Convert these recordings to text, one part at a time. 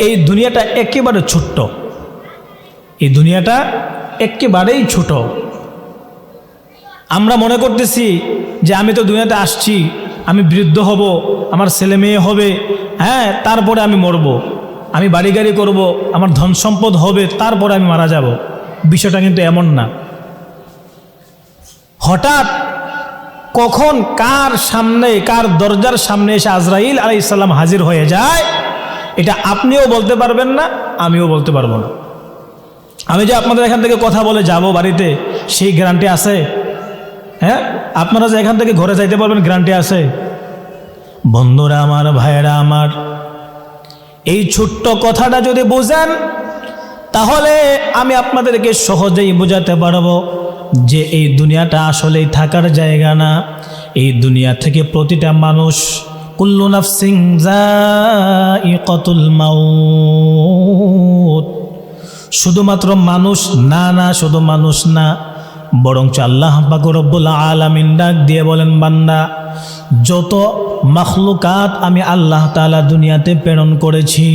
এই দুনিয়াটা একেবারে ছোট্ট, এই দুনিয়াটা একেবারেই ছোট। আমরা মনে করতেছি যে আমি তো দুনিয়াতে আসছি, আমি বৃদ্ধ হব, আমার ছেলে মেয়ে হবে, হ্যাঁ, তারপরে আমি মরব, আমি বাড়ি গাড়ি করব, আমার ধন সম্পদ হবে, তারপরে আমি মারা যাব। বিষয়টা কিন্তু এমন না। হঠাৎ কখন কার সামনে, কার দরজার সামনে এসে আজরাইল আলাইহিস সালাম হাজির হয়ে যায়, এটা আপনিও বলতে পারবেন না, আমিও বলতে পারবো না। আমি যে আপনাদের এখান থেকে কথা বলে যাব বাড়িতে, সেই গ্যারান্টি আছে? হ্যাঁ, আপনারা যে এখান থেকে ঘরে যাইতে পারবেন, গ্যারান্টি আছে? বন্ধুরা আমার, ভাইয়েরা আমার, এই ছোট্ট কথাটা যদি বুঝেন, তাহলে আমি আপনাদেরকে সহজেই বোঝাতে পারবো যে এই দুনিয়াটা আসলেই থাকার জায়গা না। এই দুনিয়া থেকে প্রতিটা মানুষ, কুল্লু নাফসিন যায়িকাতুল মাউত, শুধুমাত্র মানুষ না, শুধু মানুষ না, বরঞ্চ আল্লাহ পাক রব্বুল আলামিন ডাক দিয়ে বলেন, বান্দা, যত মাখলুকাত আমি আল্লাহ তাআলা দুনিয়াতে প্রেরণ করেছি,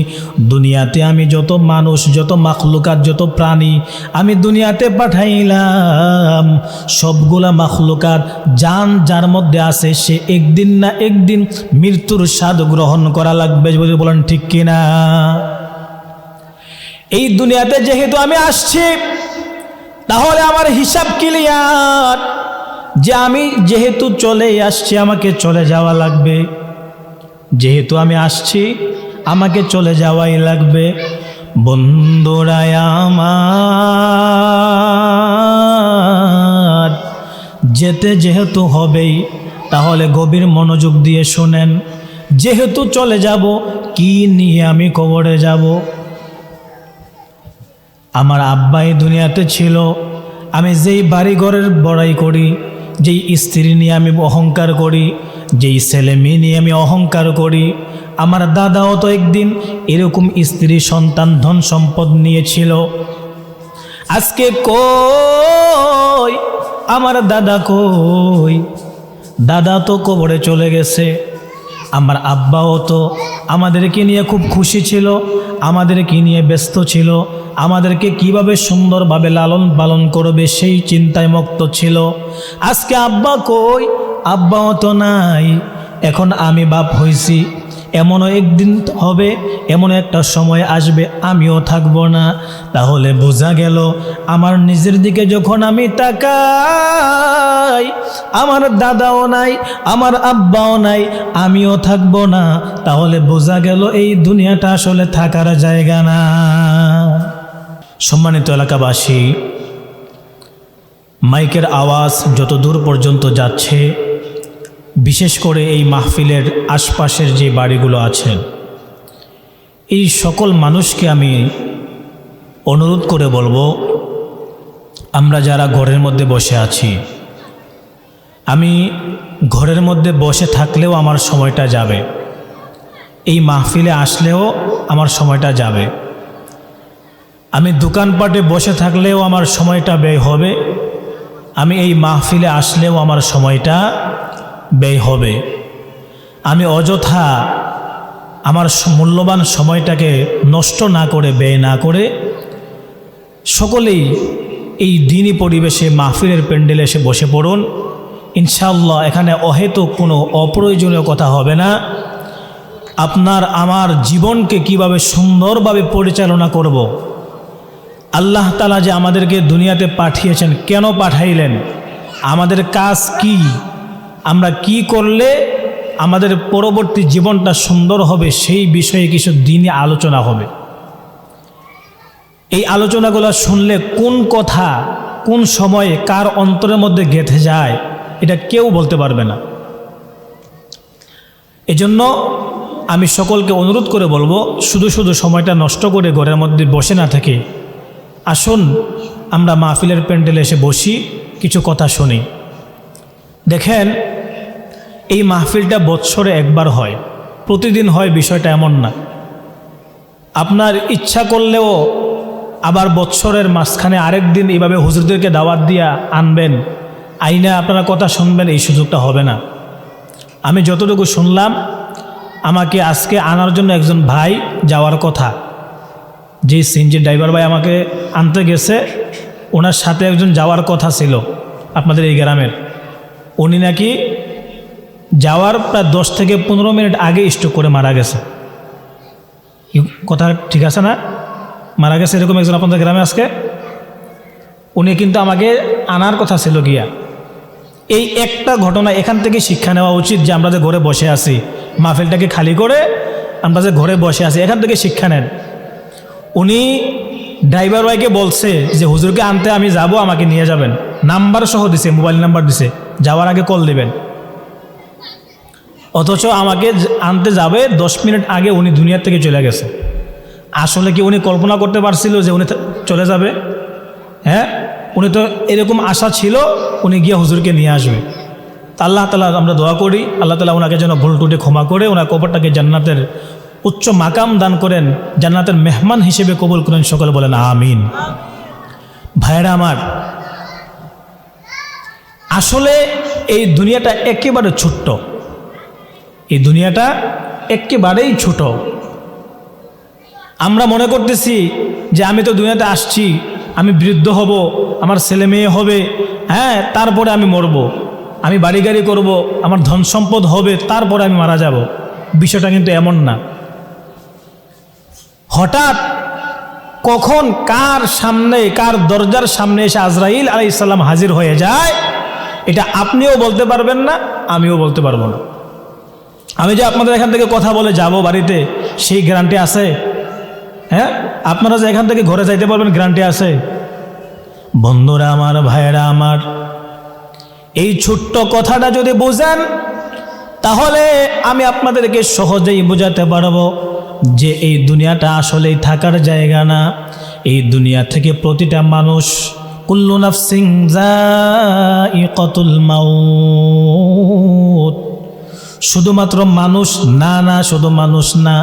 দুনিয়াতে আমি যত মানুষ, যত মাখলুকাত, যত প্রাণী আমি দুনিয়াতে পাঠাইলাম, সবগুলা মাখলুকাত জান যার মধ্যে আছে, সে একদিন না একদিন মৃত্যুর স্বাদ গ্রহণ করা লাগবে। যদি বলেন ঠিক কিনা? এই দুনিয়াতে যেহেতু আমি আসছি, তাহলে আমার হিসাব ক্লিয়ার যে আমি যেহেতু চলে আসছি, আমাকে চলে যাওয়া লাগবে। যেহেতু আমি আসছি, আমাকে চলে যাওয়াই লাগবে। বন্ধুরা আমার, যেতে যেহেতু হবেই, তাহলে গভীর মনোযোগ দিয়ে শোনেন। যেহেতু চলে যাব, কি নিয়ে আমি কবরে যাব? আমার আব্বা এই দুনিয়াতে ছিল, আমি যেই বাড়ি ঘরের বড়াই করি, যেই স্ত্রী নিয়ে আমি অহংকার করি, যেই ছেলে মেয়ে নিয়ে আমি অহংকার করি, আমার দাদাও তো একদিন এরকম স্ত্রী, সন্তান, ধন সম্পদ নিয়েছিল। আজকে কই আমার দাদা? কই দাদা? তো কবরে চলে গেছে। আমার আব্বাও তো আমাদেরকে নিয়ে খুব খুশি ছিল, আমাদেরকে নিয়ে ব্যস্ত ছিল, আমাদেরকে কিভাবে সুন্দরভাবে লালন পালন করবে সেই চিন্তায় মগ্ন ছিল। আজকে আব্বা কই? আব্বাও তো নাই। এখন আমি বাপ হইছি, এমনও একদিন হবে, এমন একটা সময় আসবে আমিও থাকবো না। তাহলে বোঝা গেল, আমার নিজের দিকে যখন আমি তাকাই, আমার দাদাও নাই, আমার আব্বাও নাই, আমিও থাকবো না। তাহলে বোঝা গেল এই দুনিয়াটা আসলে থাকার জায়গা না। সম্মানিত এলাকাবাসী, মাইকের আওয়াজ যত দূর পর্যন্ত যাচ্ছে, বিশেষ করে এই মাহফিলের আশপাশের যে বাড়িগুলো আছে, এই সকল মানুষকে আমি অনুরোধ করে বলবো, আমরা যারা ঘরের মধ্যে বসে আছি, আমি ঘরের মধ্যে বসে থাকলেও আমার সময়টা যাবে, এই মাহফিলে আসলেও আমার সময়টা যাবে, আমি দোকানপাটে বসে থাকলেও আমার সময়টা ব্যয় হবে, আমি এই মাহফিলে আসলেও আমার সময়টা ব্যয় হবে। আমি অযথা আমার মূল্যবান সময়টাকে নষ্ট না করে, ব্যয় না করে, সকলেই এই দিনী পরিবেশে মাহফিলের প্যান্ডেলে এসে বসে পড়ুন। ইনশাআল্লাহ এখানে অহেতুক কোনো অপ্রয়োজনীয় কথা হবে না। আপনার আমার জীবনকে কিভাবে সুন্দরভাবে পরিচালনা করব, আল্লাহ তাআলা যে আমাদেরকে দুনিয়াতে পাঠিয়েছেন, কেন পাঠাইলেন, আমাদের কাজ কি, আমরা কি করলে আমাদের পরবর্তী জীবনটা সুন্দর হবে, সেই বিষয়ে কিছু দিনে আলোচনা হবে। এই আলোচনাগুলো শুনলে কোন কথা কোন সময়ে কার অন্তরের মধ্যে গেঁথে যায়, এটা কেউ বলতে পারবে না। এজন্য আমি সকলকে অনুরোধ করে বলবো, শুধু শুধু সময়টা নষ্ট করে ঘরের মধ্যে বসে না থেকে আসুন আমরা মাহফিলের প্যান্ডেলে এসে বসি, কিছু কথা শুনি। দেখেন, এই মাহফিলটা বৎসরে একবার হয়, প্রতিদিন হয় বিষয়টা এমন না। আপনার ইচ্ছা করলেও আবার বৎসরের মাঝখানে আরেক দিন এইভাবে হুজুরদেরকে দাওয়াত দিয়া আনবেন, আইনা আপনারা কথা শুনবেন, এই সুযোগটা হবে না। আমি যতটুকু শুনলাম, আমাকে আজকে আনার জন্য একজন ভাই যাওয়ার কথা, যে সিএনজি ড্রাইভার ভাই আমাকে আনতে গেছে, ওনার সাথে একজন যাওয়ার কথা ছিল আপনাদের এই গ্রামের। উনি নাকি যাওয়ার প্রায় 10 থেকে 15 মিনিট আগে স্ট্রোক করে মারা গেছে। কথা ঠিক আছে না? মারা গেছে এরকম একজন আপনাদের গ্রামে আজকে। উনি কিন্তু আমাকে আনার কথা ছিল গিয়া। এই একটা ঘটনা এখান থেকে শিক্ষা নেওয়া উচিত যে আমরা যে ঘরে বসে আছি, মাহফিলটাকে খালি করে আমরা যে ঘরে বসে আছি, এখান থেকে শিক্ষা নেন। উনি ড্রাইভার ভাইকে বলছে যে হুজুরকে আনতে আমি যাব, আমাকে নিয়ে যাবেন, নাম্বার সহ দিছে, মোবাইল নাম্বার দিছে, যাওয়ার আগে কল দিবেন। অথচ আমাকে আনতে যাবে 10 মিনিট আগে উনি দুনিয়ার থেকে চলে গেছে। আসলে কি উনি কল্পনা করতে পারছিল যে উনি চলে যাবে? হ্যাঁ, উনি তো এরকম আশা ছিল উনি গিয়ে হুজুরকে নিয়ে আসবে। তা আল্লাহ তাআলা আমরা দোয়া করি, আল্লাহ তাআলা ওনাকে যেন ভুল টুটে ক্ষমা করে ওনার কবরটাকে জান্নাতের উচ্চ মাকাম দান করেন, জান্নাতের মেহমান হিসেবে কবুল করেন। সকলে বলেন আমিন। ভাইরা আমার, আসলে এই দুনিয়াটা একেবারে ছোট্ট, এই দুনিয়াটা একেবারেই ছোট। আমরা মনে করতেছি যে আমি তো দুনিয়াতে আসছি, আমি বৃদ্ধ হব, আমার ছেলে মেয়ে হবে, হ্যাঁ, তারপরে আমি মরব, আমি বাড়ি গাড়ি করব, আমার ধন সম্পদ হবে, তারপরে আমি মারা যাব। বিষয়টা কিন্তু এমন না। হঠাৎ কখন কার সামনে, কার দরজার সামনে এসে আজরাইল আলাইহিস সালাম হাজির হয়ে যায়, এটা আপনিও বলতে পারবেন না, আমিও বলতে পারবো না। আমি যে আপনাদের এখান থেকে কথা বলে যাব বাড়িতে, সেই গ্যারান্টি আছে? হ্যাঁ, আপনারা যে এখান থেকে ঘরে যাইতে পারবেন, গ্যারান্টি আছে? বন্ধুরা আমার, ভাইয়েরা আমার, এই ছোট্ট কথাটা যদি বুঝেন তাহলে আমি আপনাদেরকে সহজেই বোঝাতে পারবো যে এই দুনিয়াটা আসলেই থাকার জায়গা না। এই দুনিয়া থেকে প্রতিটা মানুষ, কুল্লু নাফসিন যায়িকাতুল মাউত, শুধুমাত্র মানুষ না, শুধু মানুষ না,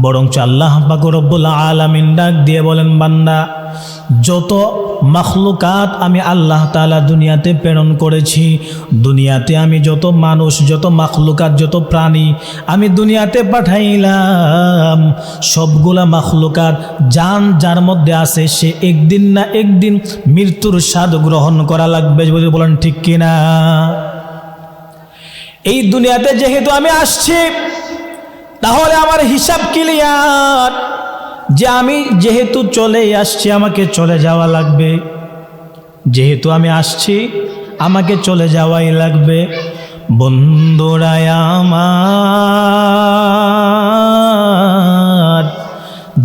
বরঞ্চ আল্লাহ পাক রব্বুল আলামিন ডাক দিয়ে বলেন, বান্দা, যত মাখলুকাত আমি আল্লাহ তাআলা দুনিয়াতে প্রেরণ করেছি, দুনিয়াতে আমি যত মানুষ, যত মাখলুকাত, যত প্রাণী আমি দুনিয়াতে পাঠাইলাম, সবগুলা মাখলুকাত জান যার মধ্যে আছে সে একদিন না একদিন মৃত্যুর স্বাদ গ্রহণ করা লাগবে। যদি বলেন ঠিক কিনা? এই দুনিয়াতে যেহেতু আমি আসছি, তাহলে আমার হিসাব ক্লিয়ার যে আমি যেহেতু চলে আসছি, আমাকে চলে যাওয়া লাগবে। যেহেতু আমি আসছি, আমাকে চলে যাওয়াই লাগবে। বন্ধুরা আমার,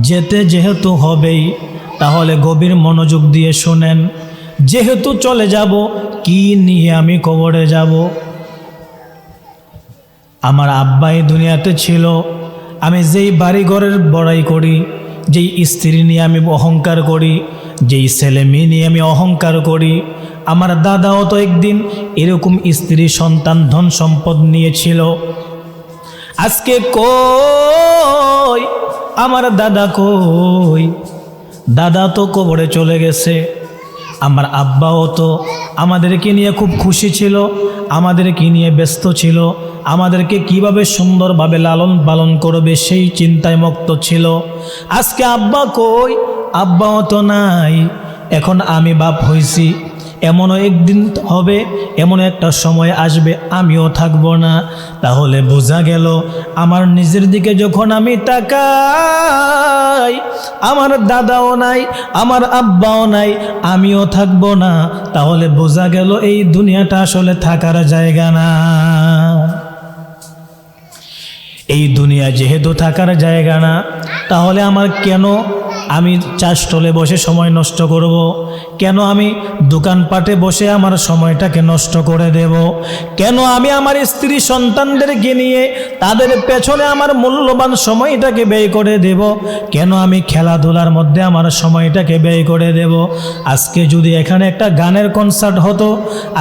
যেতে যেহেতু হবেই, তাহলে গভীর মনোযোগ দিয়ে শোনেন। যেহেতু চলে যাব, কি নিয়ে আমি কবরে যাব? আমার আব্বা এই দুনিয়াতে ছিল, আমি যেই বাড়ি ঘরের বড়াই করি, যেই স্ত্রী নিয়ে আমি অহংকার করি, যেই ছেলে মেয়ে নিয়ে আমি অহংকার করি, আমার দাদাও তো একদিন এরকম স্ত্রী, সন্তান, ধন সম্পদ নিয়েছিল। আজকে কই আমার দাদা? কই দাদা? তো কবরে চলে গেছে। আমার আব্বাও তো আমাদেরকে নিয়ে খুব খুশি ছিল, আমাদেরকে নিয়ে ব্যস্ত ছিল, আমাদেরকে কিভাবে সুন্দরভাবে লালন পালন করবে সেই চিন্তায় মগ্ন ছিল। আজকে আব্বা কই? আব্বাও তো নাই। এখন আমি বাপ হইছি, এমনও একদিন হবে, এমন একটা সময় আসবে আমিও থাকবো না। তাহলে বোঝা গেল আমার নিজের দিকে যখন আমি তাকাই, আমার দাদাও নাই, আমার আব্বাও নাই, আমিও থাকবো না। তাহলে বোঝা গেল এই দুনিয়াটা আসলে থাকার জায়গা না। এই দুনিয়া যেহেতু থাকার জায়গা না, তাহলে আমার কেন আমি চা স্টলে বসে সময় নষ্ট করব? কেন আমি দোকানপাটে বসে আমার সময়টাকে নষ্ট করে দেব? কেন আমি আমার স্ত্রী সন্তানদেরকে নিয়ে তাদের পেছনে আমার মূল্যবান সময়টাকে ব্যয় করে দেব? কেন আমি খেলাধুলার মধ্যে আমার সময়টাকে ব্যয় করে দেব? আজকে যদি এখানে একটা গানের কনসার্ট হতো,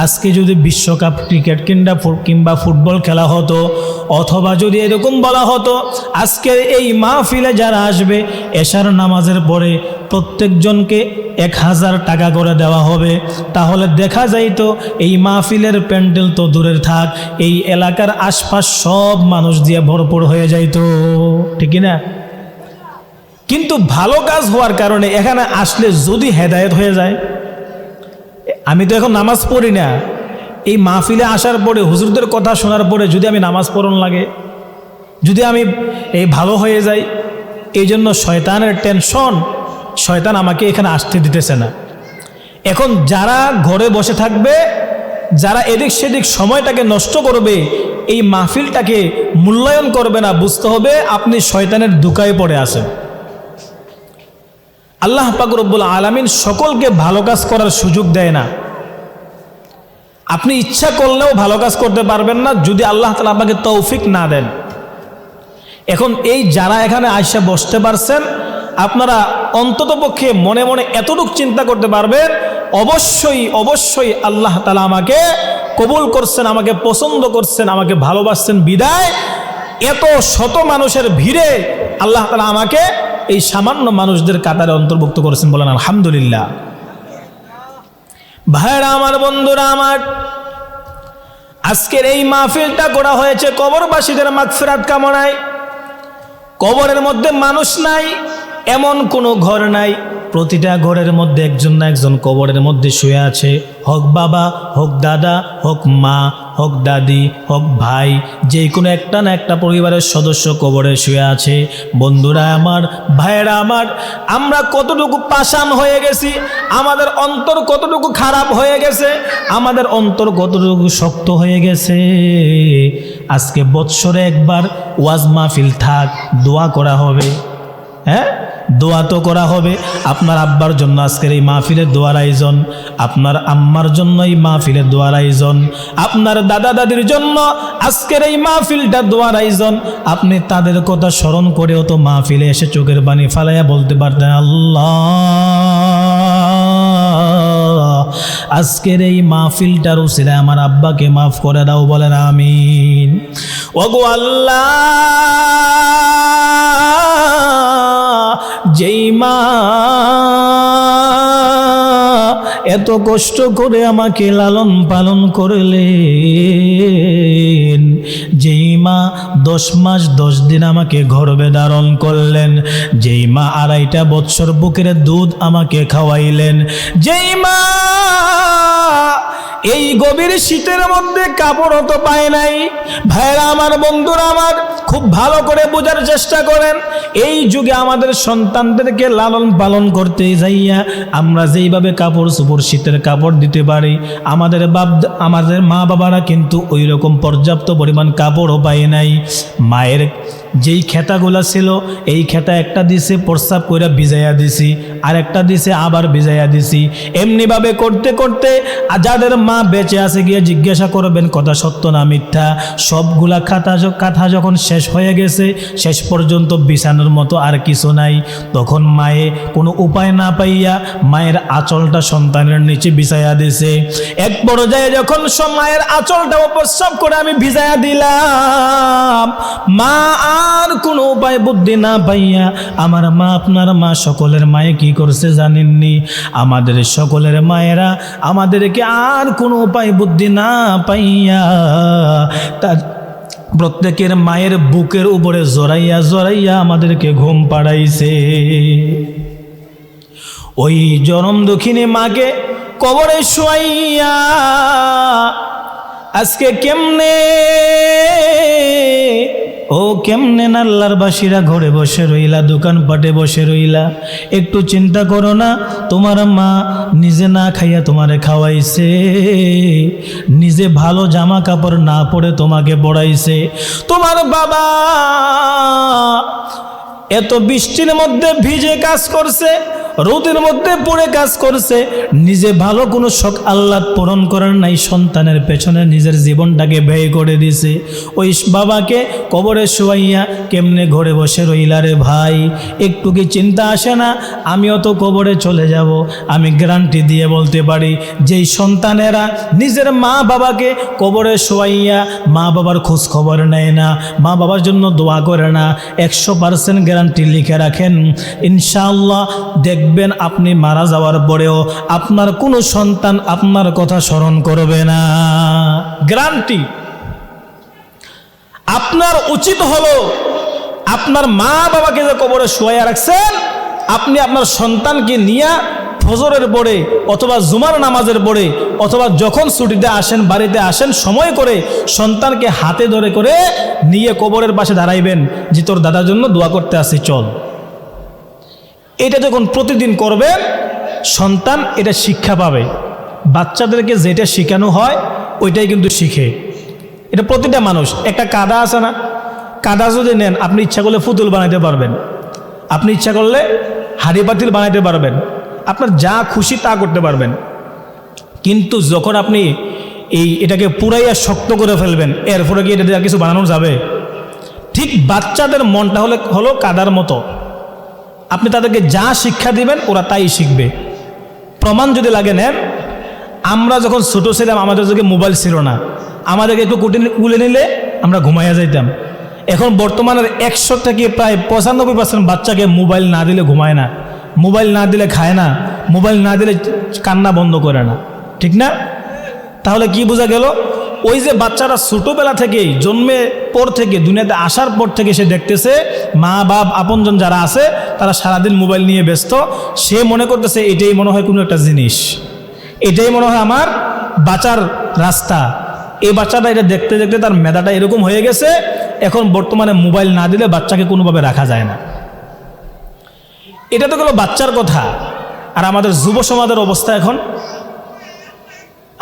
আজকে যদি বিশ্বকাপ ক্রিকেট কিংবা ফুটবল খেলা হতো, অথবা যদি এরকম বলা হতো আজকে এই মাহফিলে যারা আসবে এশার নামাজের পরে প্রত্যেকজনকে 1000 টাকা করে দেওয়া হবে, তাহলে দেখা যাইতো এই মাহফিলের প্যান্ডেল তো দূরের থাক, এই এলাকার আশপাশ সব মানুষ দিয়ে ভরপুর হয়ে যাইতো। ঠিক না? কিন্তু ভালো কাজ হওয়ার কারণে এখানে আসলে যদি হেদায়েত হয়ে যায়, আমি তো এখন নামাজ পড়ি না, এই মাহফিলে আসার পরে হুজুরদের কথা শোনার পরে যদি আমি নামাজ পড়ন লাগে, যদি আমি এই ভালো হয়ে যাই, এই জন্য শয়তানের টেনশন, শয়তান আমাকে এখানে আসতে দিতেছে না। এখন যারা ঘরে বসে থাকবে, যারা এদিক সেদিক সময়টাকে নষ্ট করবে, এই মাহফিলটাকে মূল্যায়ন করবে না, বুঝতে হবে আপনি শয়তানের ধোঁকায় পড়ে আছেন। আল্লাহ পাক রব্বুল আলামিন সকলকে ভালো কাজ করার সুযোগ দেয় না। আপনি ইচ্ছা করলেও ভালো কাজ করতে পারবেন না যদি আল্লাহ তাআলা আপনাকে তৌফিক না দেন। এখন এই যারা এখানে আইসা বসতে পারছেন, আপনারা অন্ততপক্ষে মনে মনে এতটুকু চিন্তা করতে পারবেন, অবশ্যই অবশ্যই আল্লাহ তাআলা আমাকে কবুল করছেন, আমাকে পছন্দ করছেন, আমাকে ভালোবাসছেন বিদায় এত শত মানুষের ভিড়ে আল্লাহ তাআলা আমাকে এই সামান্য মানুষদের কাতারে অন্তর্ভুক্ত করেছেন। বলেন আলহামদুলিল্লাহ। ভাইরা আমার, বন্ধুরা আমার, আজকের এই মাহফিলটা করা হয়েছে কবরবাসীদের মাগফিরাত কামনায়। কবরের মধ্যে মানুষ নাই এমন কোনো ঘর নাই, প্রতিটা ঘরের মধ্যে একজন না একজন কবরের মধ্যে শুয়ে আছে, হোক বাবা, হোক দাদা, হোক মা, হোক দাদি, হোক ভাই, যে কোনো একটা না একটা পরিবারের সদস্য কবরে শুয়ে আছে। বন্ধুরা আমার, ভাইয়েরা আমার, আমরা কতটুকু পাষাণ হয়ে গেছি, আমাদের অন্তর কতটুকু খারাপ হয়ে গেছে, আমাদের অন্তর কতটুকু শক্ত হয়ে গেছে। আজকে বৎসরে একবার ওয়াজ মাহফিল থাক, দোয়া করা হবে। হ্যাঁ, দোয়া তো করা হবে। আপনার আব্বার জন্য আজকের এই মাহফিলের দোয়ার আয়োজন, আপনার আম্মার জন্য এই মাহফিলের দোয়ার আয়োজন, আপনার দাদা দাদির জন্য আজকের এই মাহফিলটা দোয়ার আয়োজন। আপনি তাদের কথা স্মরণ করেও তো মাহফিলে এসে চোখের পানি ফালাইয়া বলতে পারতেন, আল্লাহ আজকের এই মাহফিলটার উসিলায় আমার আব্বাকে মাফ করে দাও। বলেন আমিন। ওগো আল্লাহ, যেই মা এত কষ্ট করে আমাকে লালন পালন করলেন, যেই মা 10 মাস 10 দিন আমাকে গর্ভে ধারণ করলেন, যেই মা 2.5 বছর বুকের দুধ আমাকে খাওয়াইলেন, যেই মা এই গভীর শীতের মধ্যে কাপড়ও তো পায় নাই। ভাইরা আমার, বন্ধুরা আমার, খুব ভালো করে বোঝার চেষ্টা করেন। এই যুগে আমাদের সন্তানদেরকে লালন পালন করতে যাইয়া আমরা যেইভাবে কাপড় চোপড় শীতের কাপড় দিতে পারি, আমাদের মা বাবারা কিন্তু ওই রকম পর্যাপ্ত পরিমাণ কাপড়ও পায় নাই। মায়ের যেই খেতাগুলা ছিল, এই খেতা একটা দিছে প্রস্রাব করে ভিজাইয়া দিছি, আর একটা দিছে আবার ভিজাইয়া দিছি। এমনিভাবে করতে করতে যাদের মা বেঁচে আছে গিয়ে জিজ্ঞাসা করবেন কথা সত্য না মিথ্যা, সবগুলা কাঁথা যখন শেষ হয়ে গেছে, শেষ পর্যন্ত বিছানোর মতো আর কিছু নাই, তখন মায়ে কোনো উপায় না পাইয়া মায়ের আঁচলটা সন্তানের নিচে বিছাইয়া দিছে। এক পর্যায়ে যখন মায়ের আঁচলটা প্রস্রাব করে আমি ভিজাইয়া দিলাম, মা আর কোনো উপায় বুদ্ধি না পাইয়া, আমার মা আপনার মা সকলের মায়ে কি করছে জানেননি? আমাদের সকলের মায়েরা আমাদেরকে আর কোনো উপায় বুদ্ধি না পাইয়া তার প্রত্যেকের মায়ের বুকের উপরে জড়াইয়া জড়াইয়া আমাদেরকে ঘুম পাড়াইছে। ওই জনম দক্ষিণী মাকে কবরে শোয়াইয়া আজকে কেমনে আল্লাহর বাসীরা ঘরে বসে রইলা, দোকানপাটে বসে রইলা। একটু চিন্তা করো না, তোমার মা নিজে না খাইয়া তোমারে খাওয়াইছে, নিজে ভালো জামা কাপড় না পরে তোমাকে পড়াইছে। তোমার বাবা এত বৃষ্টির মধ্যে ভিজে কাজ করছে, রোদের মধ্যে পড়ে কাজ করছে, নিজে ভালো কোনো শখ আহ্লাদ পূরণ করার নাই, সন্তানের পেছনে নিজের জীবনটাকে ব্যয় করে দিছে। ওই বাবাকে কবরে শোয়াইয়া কেমনে ঘরে বসে রইলা রে ভাই? একটু কি চিন্তা আসে না? আমিও তো কবরে চলে যাব। আমি গ্যারান্টি দিয়ে বলতে পারি, যেই সন্তানেরা নিজের মা বাবাকে কবরে শোয়াইয়া মা বাবার খোঁজ খবর নেয় না, মা বাবার জন্য দোয়া করে না, 100% গ্যারান্টি লিখে রাখেন, ইনশাআল্লাহ দেখবেন আপনি মারা যাওয়ার পরেও আপনার কোনো সন্তান আপনার কথা স্মরণ করবে না। গ্যারান্টি। আপনার উচিত হলো আপনার মা বাবাকে যে কবরে শুয়াইয়া রাখছেন, আপনি আপনার সন্তানকে নিয়ে ফজরের পরে অথবা জুমার নামাজের পরে অথবা যখন ছুটিতে আসেন, বাড়িতে আসেন, সময় করে সন্তানকে হাতে ধরে করে নিয়ে কবরের পাশে দাঁড়াইবেন যে তোর দাদার জন্য দোয়া করতে আসি, চল। এটা যখন প্রতিদিন করবেন, সন্তান এটা শিক্ষা পাবে। বাচ্চাদেরকে যেটা শেখানো হয় ওইটাই কিন্তু শিখে। এটা প্রতিটা মানুষ, একটা কাদা আছে না, কাদা যদি নেন আপনি ইচ্ছা করলে পুতুল বানাইতে পারবেন, আপনি ইচ্ছা করলে হাঁড়ি পাতিল বানাইতে পারবেন, আপনার যা খুশি তা করতে পারবেন। কিন্তু যখন আপনি এটাকে পুরাইয়া শক্ত করে ফেলবেন, এরপরে কি এটা দিয়ে কিছু বানানো যাবে? ঠিক বাচ্চাদের মনটা হলো কাদার মতো। আপনি তাদেরকে যা শিক্ষা দিবেন ওরা তাই শিখবে। প্রমাণ যদি লাগে নেন, আমরা যখন ছোটো ছিলাম আমাদের যুগে মোবাইল ছিল না, আমাদেরকে একটু কুলে নিলে আমরা ঘুমাইয়া যাইতাম। এখন বর্তমানের 100 থেকে প্রায় 95% বাচ্চাকে মোবাইল না দিলে ঘুমায় না, মোবাইল না দিলে খায় না, মোবাইল না দিলে কান্না বন্ধ করে না, ঠিক না? তাহলে কি বোঝা গেল? ওই যে বাচ্চারা ছোটোবেলা থেকেই, জন্মের পর থেকে, দুনিয়াতে আসার পর থেকে সে দেখতেছে মা বাপ আপনজন যারা আছে তারা সারাদিন মোবাইল নিয়ে ব্যস্ত, সে মনে করতেছে এটাই মনে হয় কোনো একটা জিনিস, এটাই মনে হয় আমার বাঁচার রাস্তা। এই বাচ্চাটা এটা দেখতে দেখতে তার মেধাটা এরকম হয়ে গেছে, এখন বর্তমানে মোবাইল না দিলে বাচ্চাকে কোনোভাবে রাখা যায় না। এটা তো গেল বাচ্চার কথা। আর আমাদের যুব সমাজের অবস্থা এখন,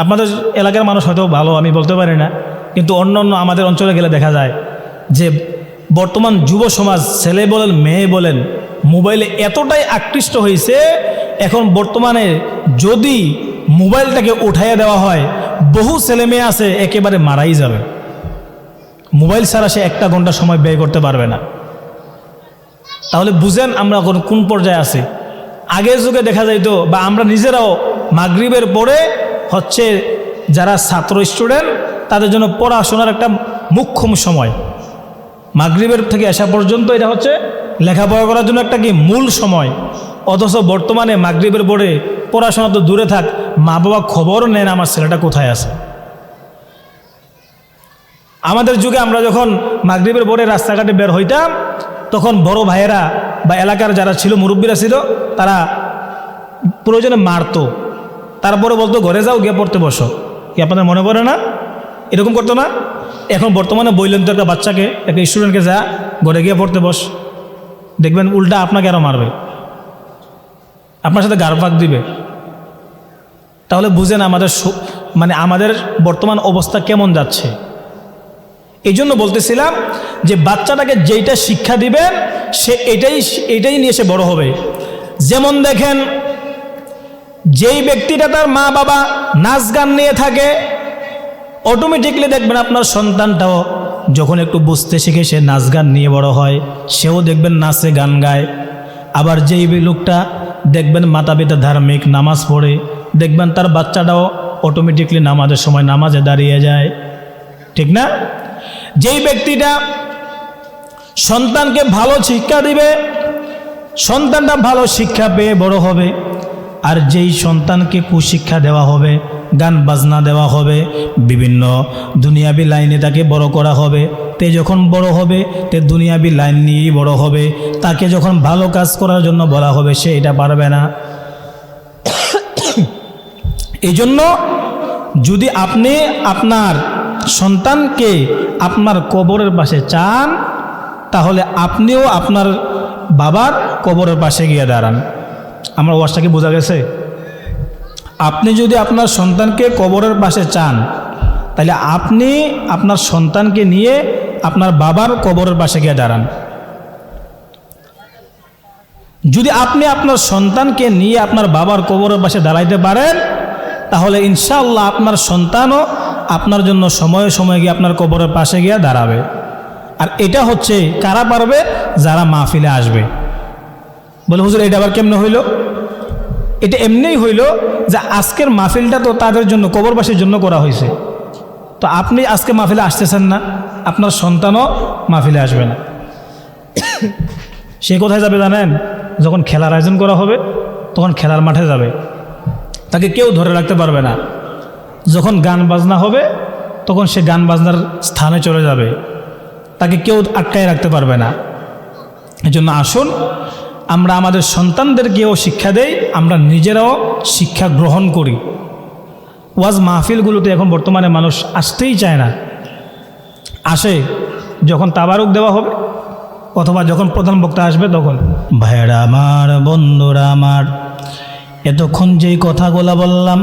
আপনাদের এলাকার মানুষ হয়তো ভালো, আমি বলতে পারি না, কিন্তু অন্য অন্য আমাদের অঞ্চলে গেলে দেখা যায় যে বর্তমান যুব সমাজ, ছেলে বলেন মেয়ে বলেন, মোবাইলে এতটাই আকৃষ্ট হয়েছে, এখন বর্তমানে যদি মোবাইলটাকে উঠাইয়া দেওয়া হয়, বহু ছেলে মেয়ে আছে একেবারে মারাই যাবে। মোবাইল ছাড়া সে 1 ঘন্টা সময় ব্যয় করতে পারবে না। তাহলে বুঝেন আমরা এখন কোন পর্যায়ে আছি। আগের যুগে দেখা যাইতো, বা আমরা নিজেরাও মাগরিবের পরে হচ্ছে যারা ছাত্র স্টুডেন্ট তাদের জন্য পড়াশোনার একটা মুখ্যম সময়, মাগরিবের থেকে আসা পর্যন্ত এটা হচ্ছে লেখাপড়া করার জন্য একটা কি মূল সময়। অথচ বর্তমানে মাগরিবের পরে পড়াশোনা তো দূরে থাক, মা বাবা খবরও নেন আমার ছেলেটা কোথায় আছে। আমাদের যুগে আমরা যখন মাগরিবের পরে রাস্তাঘাটে বের হইতাম, তখন বড় ভাইয়েরা বা এলাকার যারা ছিল, মুরব্বীরা ছিল, তারা প্রয়োজনে মারতো, তারপরে বলতো ঘরে যাও, গিয়ে পড়তে বসো। কি আপনাদের মনে পড়ে না? এরকম করতো না? এখন বর্তমানে বললেন তো একটা বাচ্চাকে, একটা স্টুডেন্টকে, যা ঘরে গিয়ে পড়তে বস, দেখবেন উল্টা আপনাকে আরও মারবে, আপনার সাথে গারপাক দিবে। তাহলে বুঝেন আমাদের আমাদের বর্তমান অবস্থা কেমন যাচ্ছে। এই জন্য বলতেছিলাম যে বাচ্চাটাকে যেইটা শিক্ষা দিবেন সে এটাই নিয়ে সে বড় হবে। যেমন দেখেন, যেই ব্যক্তিটা তার মা বাবা নাচ গান নিয়ে থাকে, অটোমেটিকলি দেখবেন আপনার সন্তানটাও যখন একটু বুঝতে শিখে সে নাচ গান নিয়ে বড় হয়, সেও দেখবেন নাচে গান গায়। আবার যেই লোকটা দেখবেন মাতা পিতা ধার্মিক, নামাজ পড়ে, দেখবেন তার বাচ্চাটাও অটোমেটিকলি নামাজের সময় নামাজে দাঁড়িয়ে যায়, ঠিক না? যেই ব্যক্তিটা সন্তানকে ভালো শিক্ষা দিবে, সন্তানটা ভালো শিক্ষা পেয়ে বড় হবে। আর যেই সন্তানকে কুশিক্ষা দেওয়া হবে, গান বাজনা দেওয়া হবে, বিভিন্ন দুনিয়াবি লাইনে তাকে বড় করা হবে, তে যখন বড় হবে তে দুনিয়াবি লাইন নিয়েই বড় হবে। তাকে যখন ভালো কাজ করার জন্য বলা হবে সে এটা পারবে না। এই জন্য যদি আপনি আপনার সন্তানকে আপনার কবরের পাশে চান, তাহলে আপনিও আপনার বাবার কবরের পাশে গিয়ে দাঁড়ান। আমার ওয়াজটা কি বোঝা গেছে? আপনি যদি আপনার সন্তানকে কবরের পাশে চান, তাহলে আপনি আপনার সন্তানকে নিয়ে আপনার বাবার কবরের পাশে গিয়ে দাঁড়ান। যদি আপনি আপনার সন্তানকে নিয়ে আপনার বাবার কবরের পাশে দাঁড়াইতে পারেন, তাহলে ইনশাআল্লাহ আপনার সন্তানও আপনার জন্য সময়ে সময়ে গিয়ে আপনার কবরের পাশে গিয়ে দাঁড়াবে। আর এটা হচ্ছে কারা পারবে? যারা মাহফিলে আসবে। বলে হুজুর এটা আবার কেমনে হইল? এটা এমনিই হইল যে আজকের মাহফিলটা তো তাদের জন্য, কবরবাসীর জন্য করা হয়েছে। তো আপনি আজকে মাহফিলে আসতেছেন না, আপনার সন্তানও মাহফিলে আসবে না। সে কোথায় যাবে জানেন? যখন খেলার আয়োজন করা হবে তখন খেলার মাঠে যাবে, তাকে কেউ ধরে রাখতে পারবে না। যখন গান বাজনা হবে তখন সে গান বাজনার স্থানে চলে যাবে, তাকে কেউ আটকায় রাখতে পারবে না। এজন্য আসুন আমরা আমাদের সন্তানদেরকেও শিক্ষা দেই, আমরা নিজেরাও শিক্ষা গ্রহণ করি। ওয়াজ মাহফিলগুলোতে এখন বর্তমানে মানুষ আসতেই চায় না, আসে যখন তাবারুক দেওয়া হবে অথবা যখন প্রধান বক্তা আসবে তখন। ভাইয়েরা আমার, বন্ধুরা আমার, এতক্ষণ যেই কথাগুলো বললাম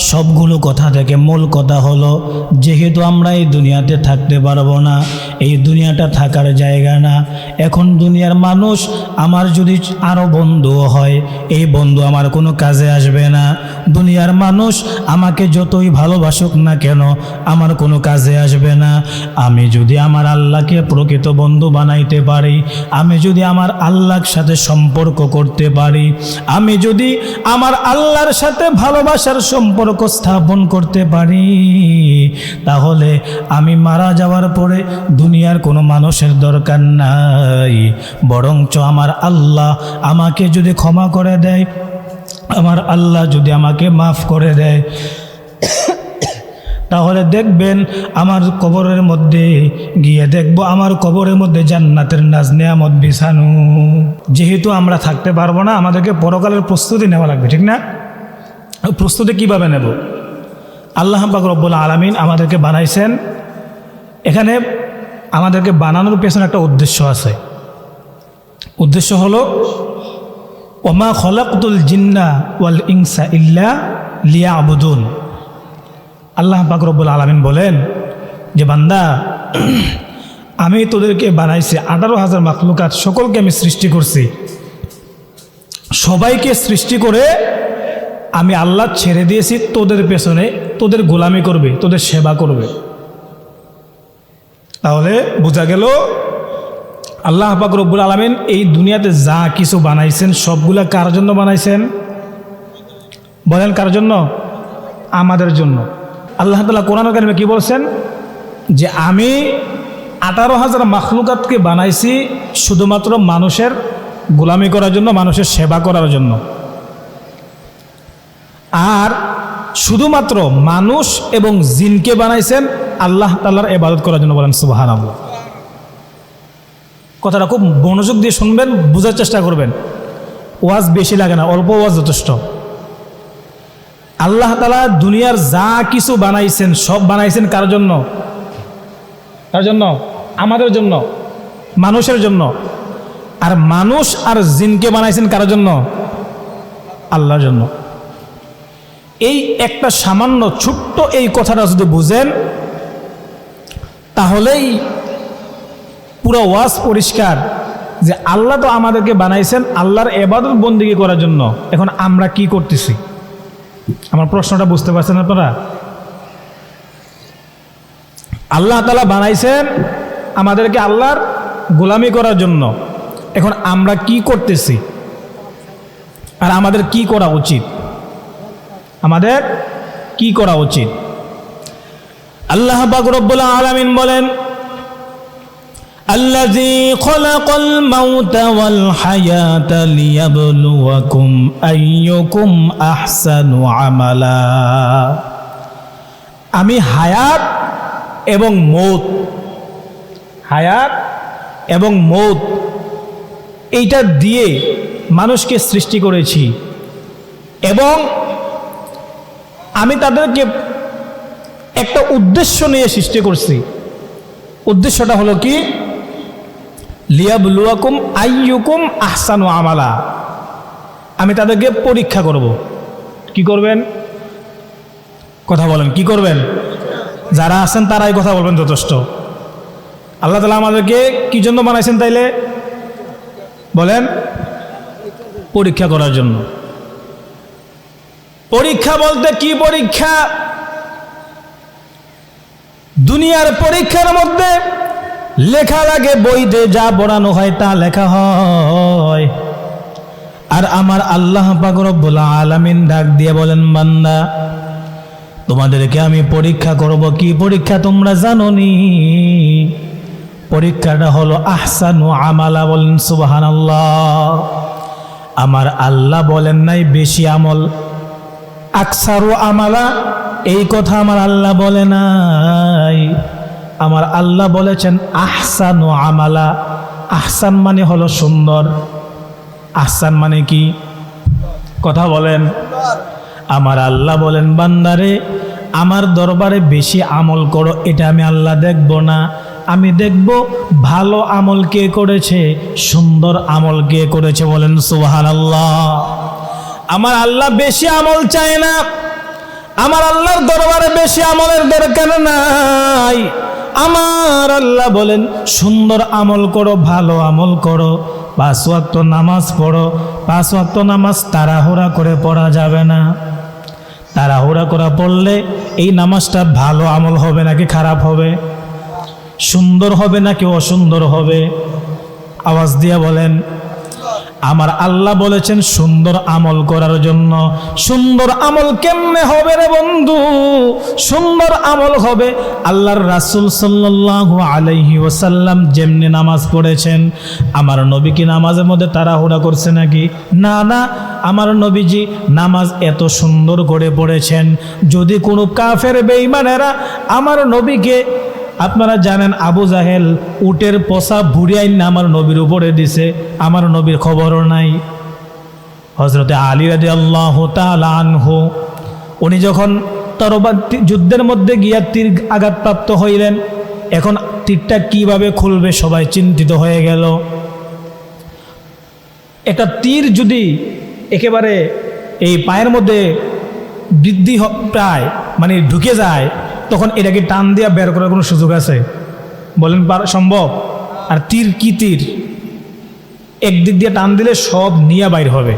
সবগুলো কথা থেকে মূল কথা হলো, যেহেতু আমরা এই দুনিয়াতে থাকতে পারবো না, এই দুনিয়াটা থাকার জায়গা না। এখন দুনিয়ার মানুষ আমার যদি আরও বন্ধুও হয়, এই বন্ধু আমার কোনো কাজে আসবে না। দুনিয়ার মানুষ আমাকে যতই ভালোবাসুক না কেন আমার কোনো কাজে আসবে না। আমি যদি আমার আল্লাহকে প্রকৃত বন্ধু বানাইতে পারি, আমি যদি আমার আল্লাহর সাথে সম্পর্ক করতে পারি, আমি যদি আমার আল্লাহর সাথে ভালোবাসার সম্পর্ক স্থাপন করতে পারি, তাহলে আমি মারা যাওয়ার পরে দুনিয়ার কোনো মানুষের দরকার নাই। বরঞ্চ আমার আল্লাহ আমাকে যদি ক্ষমা করে দেয়, আমার আল্লাহ যদি আমাকে মাফ করে দেয়, তাহলে দেখবেন আমার কবরের মধ্যে গিয়ে দেখব আমার কবরের মধ্যে জান্নাতের নাজ নেয়ামত বিছানো। যেহেতু আমরা থাকতে পারবো না, আমাদেরকে পরকালের প্রস্তুতি নেওয়া লাগবে, ঠিক না? প্রস্তুতি কিভাবে নেব? আল্লাহ পাক রব্বুল আলামিন আমাদেরকে বানাইছেন, এখানে আমাদেরকে বানানোর পেছনে একটা উদ্দেশ্য আছে। উদ্দেশ্য হলো ওমা খলাকতুল জিন্না ওয়াল ইনসা ইল্লা লিয়াবুদুন। আল্লাহ পাক রব্বুল আলামিন বলেন যে বান্দা, আমি তোদেরকে বানাইছি, 18,000 মাখলুকাত, সকলকে আমি সৃষ্টি করছি। সবাইকে সৃষ্টি করে আমি আল্লাহ ছেড়ে দিয়েছি তোদের পেছনে, তোদের গোলামি করবে, তোদের সেবা করবে। তাহলে বোঝা গেল আল্লাহ পাক রব্বুল আলামিন এই দুনিয়াতে যা কিছু বানাইছেন সবগুলা কার জন্য বানাইছেন? বলেন কার জন্য? আমাদের জন্য। আল্লাহ তাআলা কোরআন কারিমে কি বলছেন? যে আমি 18,000 মাখলুকাতকে বানাইছি শুধুমাত্র মানুষের গোলামি করার জন্য, মানুষের সেবা করার জন্য। আর শুধুমাত্র মানুষ এবং জিনকে বানাইছেন আল্লাহ তাআলার ইবাদত করার জন্য। বলেন সুবহানাল্লাহ। কথাটা খুব মনোযোগ দিয়ে শুনবেন, বোঝার চেষ্টা করবেন। ওয়াজ বেশি লাগে না, অল্প ওয়াজ যথেষ্ট। আল্লাহ তাআলা দুনিয়ার যা কিছু বানাইছেন সব বানাইছেন কার জন্য? কার জন্য? আমাদের জন্য, মানুষের জন্য। আর মানুষ আর জিনকে বানাইছেন কার জন্য? আল্লাহর জন্য। এই একটা সামান্য ছোট্ট এই কথাটা যদি বুঝেন তাহলেই পুরো ওয়াজ পরিষ্কার যে আল্লাহ তো আমাদেরকে বানাইছেন আল্লাহর ইবাদত বন্দেগী করার জন্য। এখন আমরা কি করতেছি? আমার প্রশ্নটা বুঝতে পারছেন আপনারা? আল্লাহ তাআলা বানাইছেন আমাদেরকে আল্লাহর গোলামি করার জন্য। এখন আমরা কি করতেছি আর আমাদের কি করা উচিত? আমাদের কি করা উচিত? আল্লাহ পাক রব্বুল আলামিন বলেন, আল্লাযী খালাকাল মাউতা ওয়াল হায়াতা লিয়াবলুয়াকুম আইয়ুকুম আহসানু আমালা। আমি হায়াত এবং মৌত, হায়াত এবং মৌত এইটা দিয়ে মানুষকে সৃষ্টি করেছি এবং আমি তাদেরকে একটা উদ্দেশ্য নিয়ে সৃষ্টি করছি। উদ্দেশ্যটা হলো কি? লিয়াবলুয়াকুম আইয়ুকুম আহসানু আমালা। আমি তাদেরকে পরীক্ষা করব। কি করবেন? কথা বলেন, কি করবেন? যারা আছেন তারাই কথা বলবেন যথেষ্ট। আল্লাহ তাআলা আমাদেরকে কি জন্য বানাইছেন তাইলে? বলেন। পরীক্ষা করার জন্য। পরীক্ষা বলতে কি পরীক্ষা? দুনিয়ার পরীক্ষার মধ্যে লেখা লাগে, বইতে যা পড়ানো হয় তা লেখা হয়। আর আমার আল্লাহ পাক রব্বুল আলামিন ডাক দিয়ে বলেন, বান্দা তোমাদেরকে আমি পরীক্ষা করব। কি পরীক্ষা তোমরা জানোনি? পরীক্ষাটা হলো আহসানু আমালা। বলেন সুবহানাল্লাহ। আমার আল্লাহ বলেন নাই বেশি আমল, আকসারু আমালা, এই কথা আমার আল্লাহ বলে নাই। আমার আল্লাহ বলেছেন আহসানু আমালা। আহসান মানে হলো সুন্দর। আহসান মানে কি? কথা বলেন। আমার আল্লাহ বলেন, বান্দারে আমার দরবারে বেশি আমল করো, এটা আমি আল্লাহ দেখব না। আমি দেখব ভালো আমল কে করেছে, সুন্দর আমল কে করেছে। বলেন সুবহানাল্লাহ। আমার আল্লাহ বেশি আমল চায় না। আমার আল্লাহর দরবারে বেশি আমলের দরকার নাই। আমার আল্লাহ বলেন সুন্দর আমল করো, ভালো আমল করো, 5 ওয়াক্ত নামাজ পড়ো। 5 ওয়াক্ত নামাজ তাড়াহুড়া করে পড়া যাবে না। তাড়াহুড়া করে পড়লে এই নামাজটা ভালো আমল হবে নাকি খারাপ হবে? সুন্দর হবে নাকি অসুন্দর হবে? আওয়াজ দিয়ে বলেন। আমার আল্লাহ বলেছেন সুন্দর আমল করার জন্য। সুন্দর আমল কেমনে হবে রে বন্ধু? সুন্দর আমল হবে আল্লাহর রাসূল সাল্লাল্লাহু আলাইহি ওয়াসাল্লাম যেমনি নামাজ পড়েছেন। আমার নবী কি নামাজের মধ্যে তাড়াহুড়া করছে নাকি? না না, আমার নবীজি নামাজ এত সুন্দর করে পড়েছেন। যদি কোনো কাফের বেঈমানেরা আমার নবীকে, আপনারা জানেন আবু জাহেল উটের পোষা ভুড়িয়াই আমার নবীর উপরে দিছে, আমার নবীর খবরও নাই। হযরতে আলী রাদিয়াল্লাহু তাআলা আনহু উনি যখন তরবারি যুদ্ধের মধ্যে গিয়া তীর আঘাতপ্রাপ্ত হইলেন, এখন তীরটা কিভাবে খুলবে সবাই চিন্তিত হয়ে গেল। একটা তীর যদি একেবারে এই পায়ের মধ্যে বৃদ্ধি প্রায় মানে ঢুকে যায়, তখন এটাকে টান দিয়া বের করার কোনো সুযোগ আছে? বলেন সম্ভব? আর তীর কি তীর, একদিক দিয়ে টান দিলে সব নিয়ে বাইর হবে,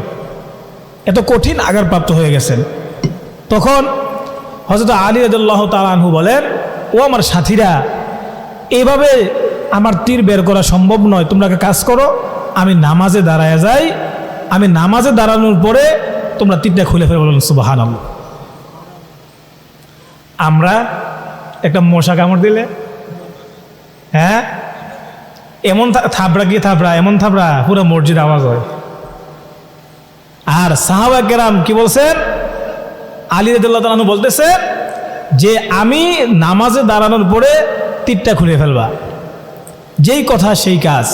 এত কঠিন আঘাতপ্রাপ্ত হয়ে গেছেন। তখন হযরত আলী রাদিয়াল্লাহু তাআলা আনহু বলেন, ও আমার সাথীরা, এইভাবে আমার তীর বের করা সম্ভব নয়, তোমরা কাজ করো, আমি নামাজে দাঁড়ায় যাই, আমি নামাজে দাঁড়ানোর পরে তোমরা তীরটা খুলে ফেলে। বলুন সুবহানাল্লাহ। আমরা একটা মশা কামড় দিলে, হ্যাঁ, এমন থাবড়া গিয়ে থাবড়া, এমন থাবড়া পুরো মসজিদ আওয়াজ হয়। আর সাহাবা কেরাম কি বলছেন? আলী রাদিয়াল্লাহু তাআলা আনহু বলতেছে যে আমি নামাজে দাঁড়ানোর পরে তীরটা খুলে ফেলবা। যেই কথা সেই কাজ।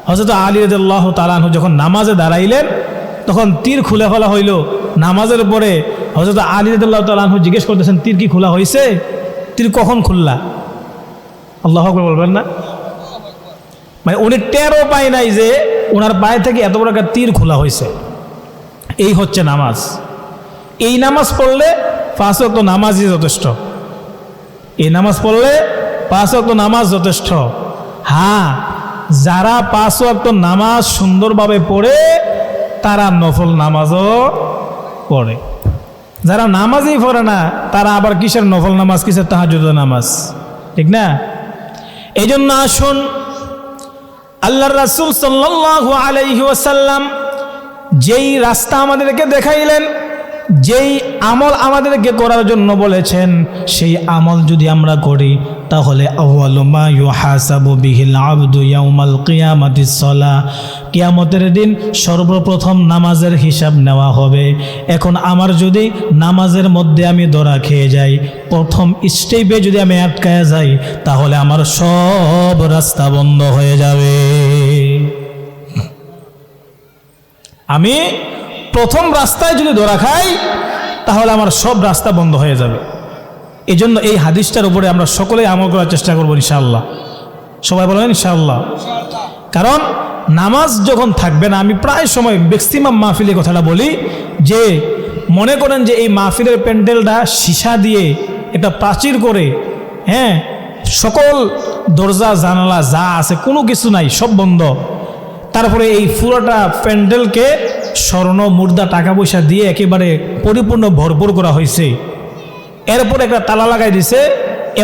হযরত আলী রাদিয়াল্লাহু তাআলা আনহু যখন নামাজে দাঁড়াইলেন, তখন তীর খুলে ফেলা হইল। নামাজের পরে হযরত আলী রাদিয়াল্লাহু তাআলা আনহু জিজ্ঞেস করতেছেন, তীর কি খোলা হয়েছে? তীর কখন খুললা? আল্লাহু আকবার বলবেন না? মানে উনি টেরও পায় নাই যে ওনার পায়ে থেকে এত বড় একটা তীর খোলা হয়েছে। এই হচ্ছে নামাজ। এই নামাজ পড়লে 5 ওয়াক্ত নামাজই যথেষ্ট। এই নামাজ পড়লে 5 ওয়াক্ত নামাজ যথেষ্ট। হ্যাঁ, যারা 5 ওয়াক্ত নামাজ সুন্দরভাবে পড়ে তারা নফল নামাজও পড়ে। যারা নামাজই পড়ে না তারা আবার কিসের নফল নামাজ, কিসের তাহাজ্জুদের নামাজ, ঠিক না? এই জন্য আসুন, আল্লাহর রাসূল সাল্লাল্লাহু আলাইহি ওয়াসাল্লাম যেই রাস্তা আমাদেরকে দেখাইলেন, যেই আমল আমাদেরকে করার জন্য বলেছেন, সেই আমল যদি আমরা করি তাহলে আউয়ালু মা ইউহাসাবু বিহিল আবদু ইয়াউমাল কিয়ামাতিস সালাহ, কিয়ামতের দিন সর্বপ্রথম নামাজের হিসাব নেওয়া হবে। এখন আমার যদি নামাজের মধ্যে আমি ধরা খেয়ে যাই, প্রথম স্টেপে যদি আমি আটকায়া যাই, তাহলে আমার সব রাস্তা বন্ধ হয়ে যাবে। আমি প্রথম রাস্তায় যদি ধরা খাই তাহলে আমার সব রাস্তা বন্ধ হয়ে যাবে। এই জন্য এই হাদিসটার উপরে আমরা সকলেই আমল করার চেষ্টা করবো ইনশাআল্লাহ। সবাই বলেন ইনশাআল্লাহ। কারণ নামাজ যখন থাকবে না, আমি প্রায় সময় ম্যাক্সিমাম মাহফিলে কথাটা বলি যে মনে করেন যে এই মাহফিলের প্যান্ডেলটা সীসা দিয়ে একটা প্রাচীর করে, হ্যাঁ, সকল দরজা জানালা যা আছে কোনো কিছু নাই, সব বন্ধ। তারপরে এই পুরোটা প্যান্ডেলকে স্বর্ণ মুদ্রা টাকা পয়সা দিয়ে একেবারে পরিপূর্ণ ভরপুর করা হয়েছে। এরপর একটা তালা লাগাই দিছে,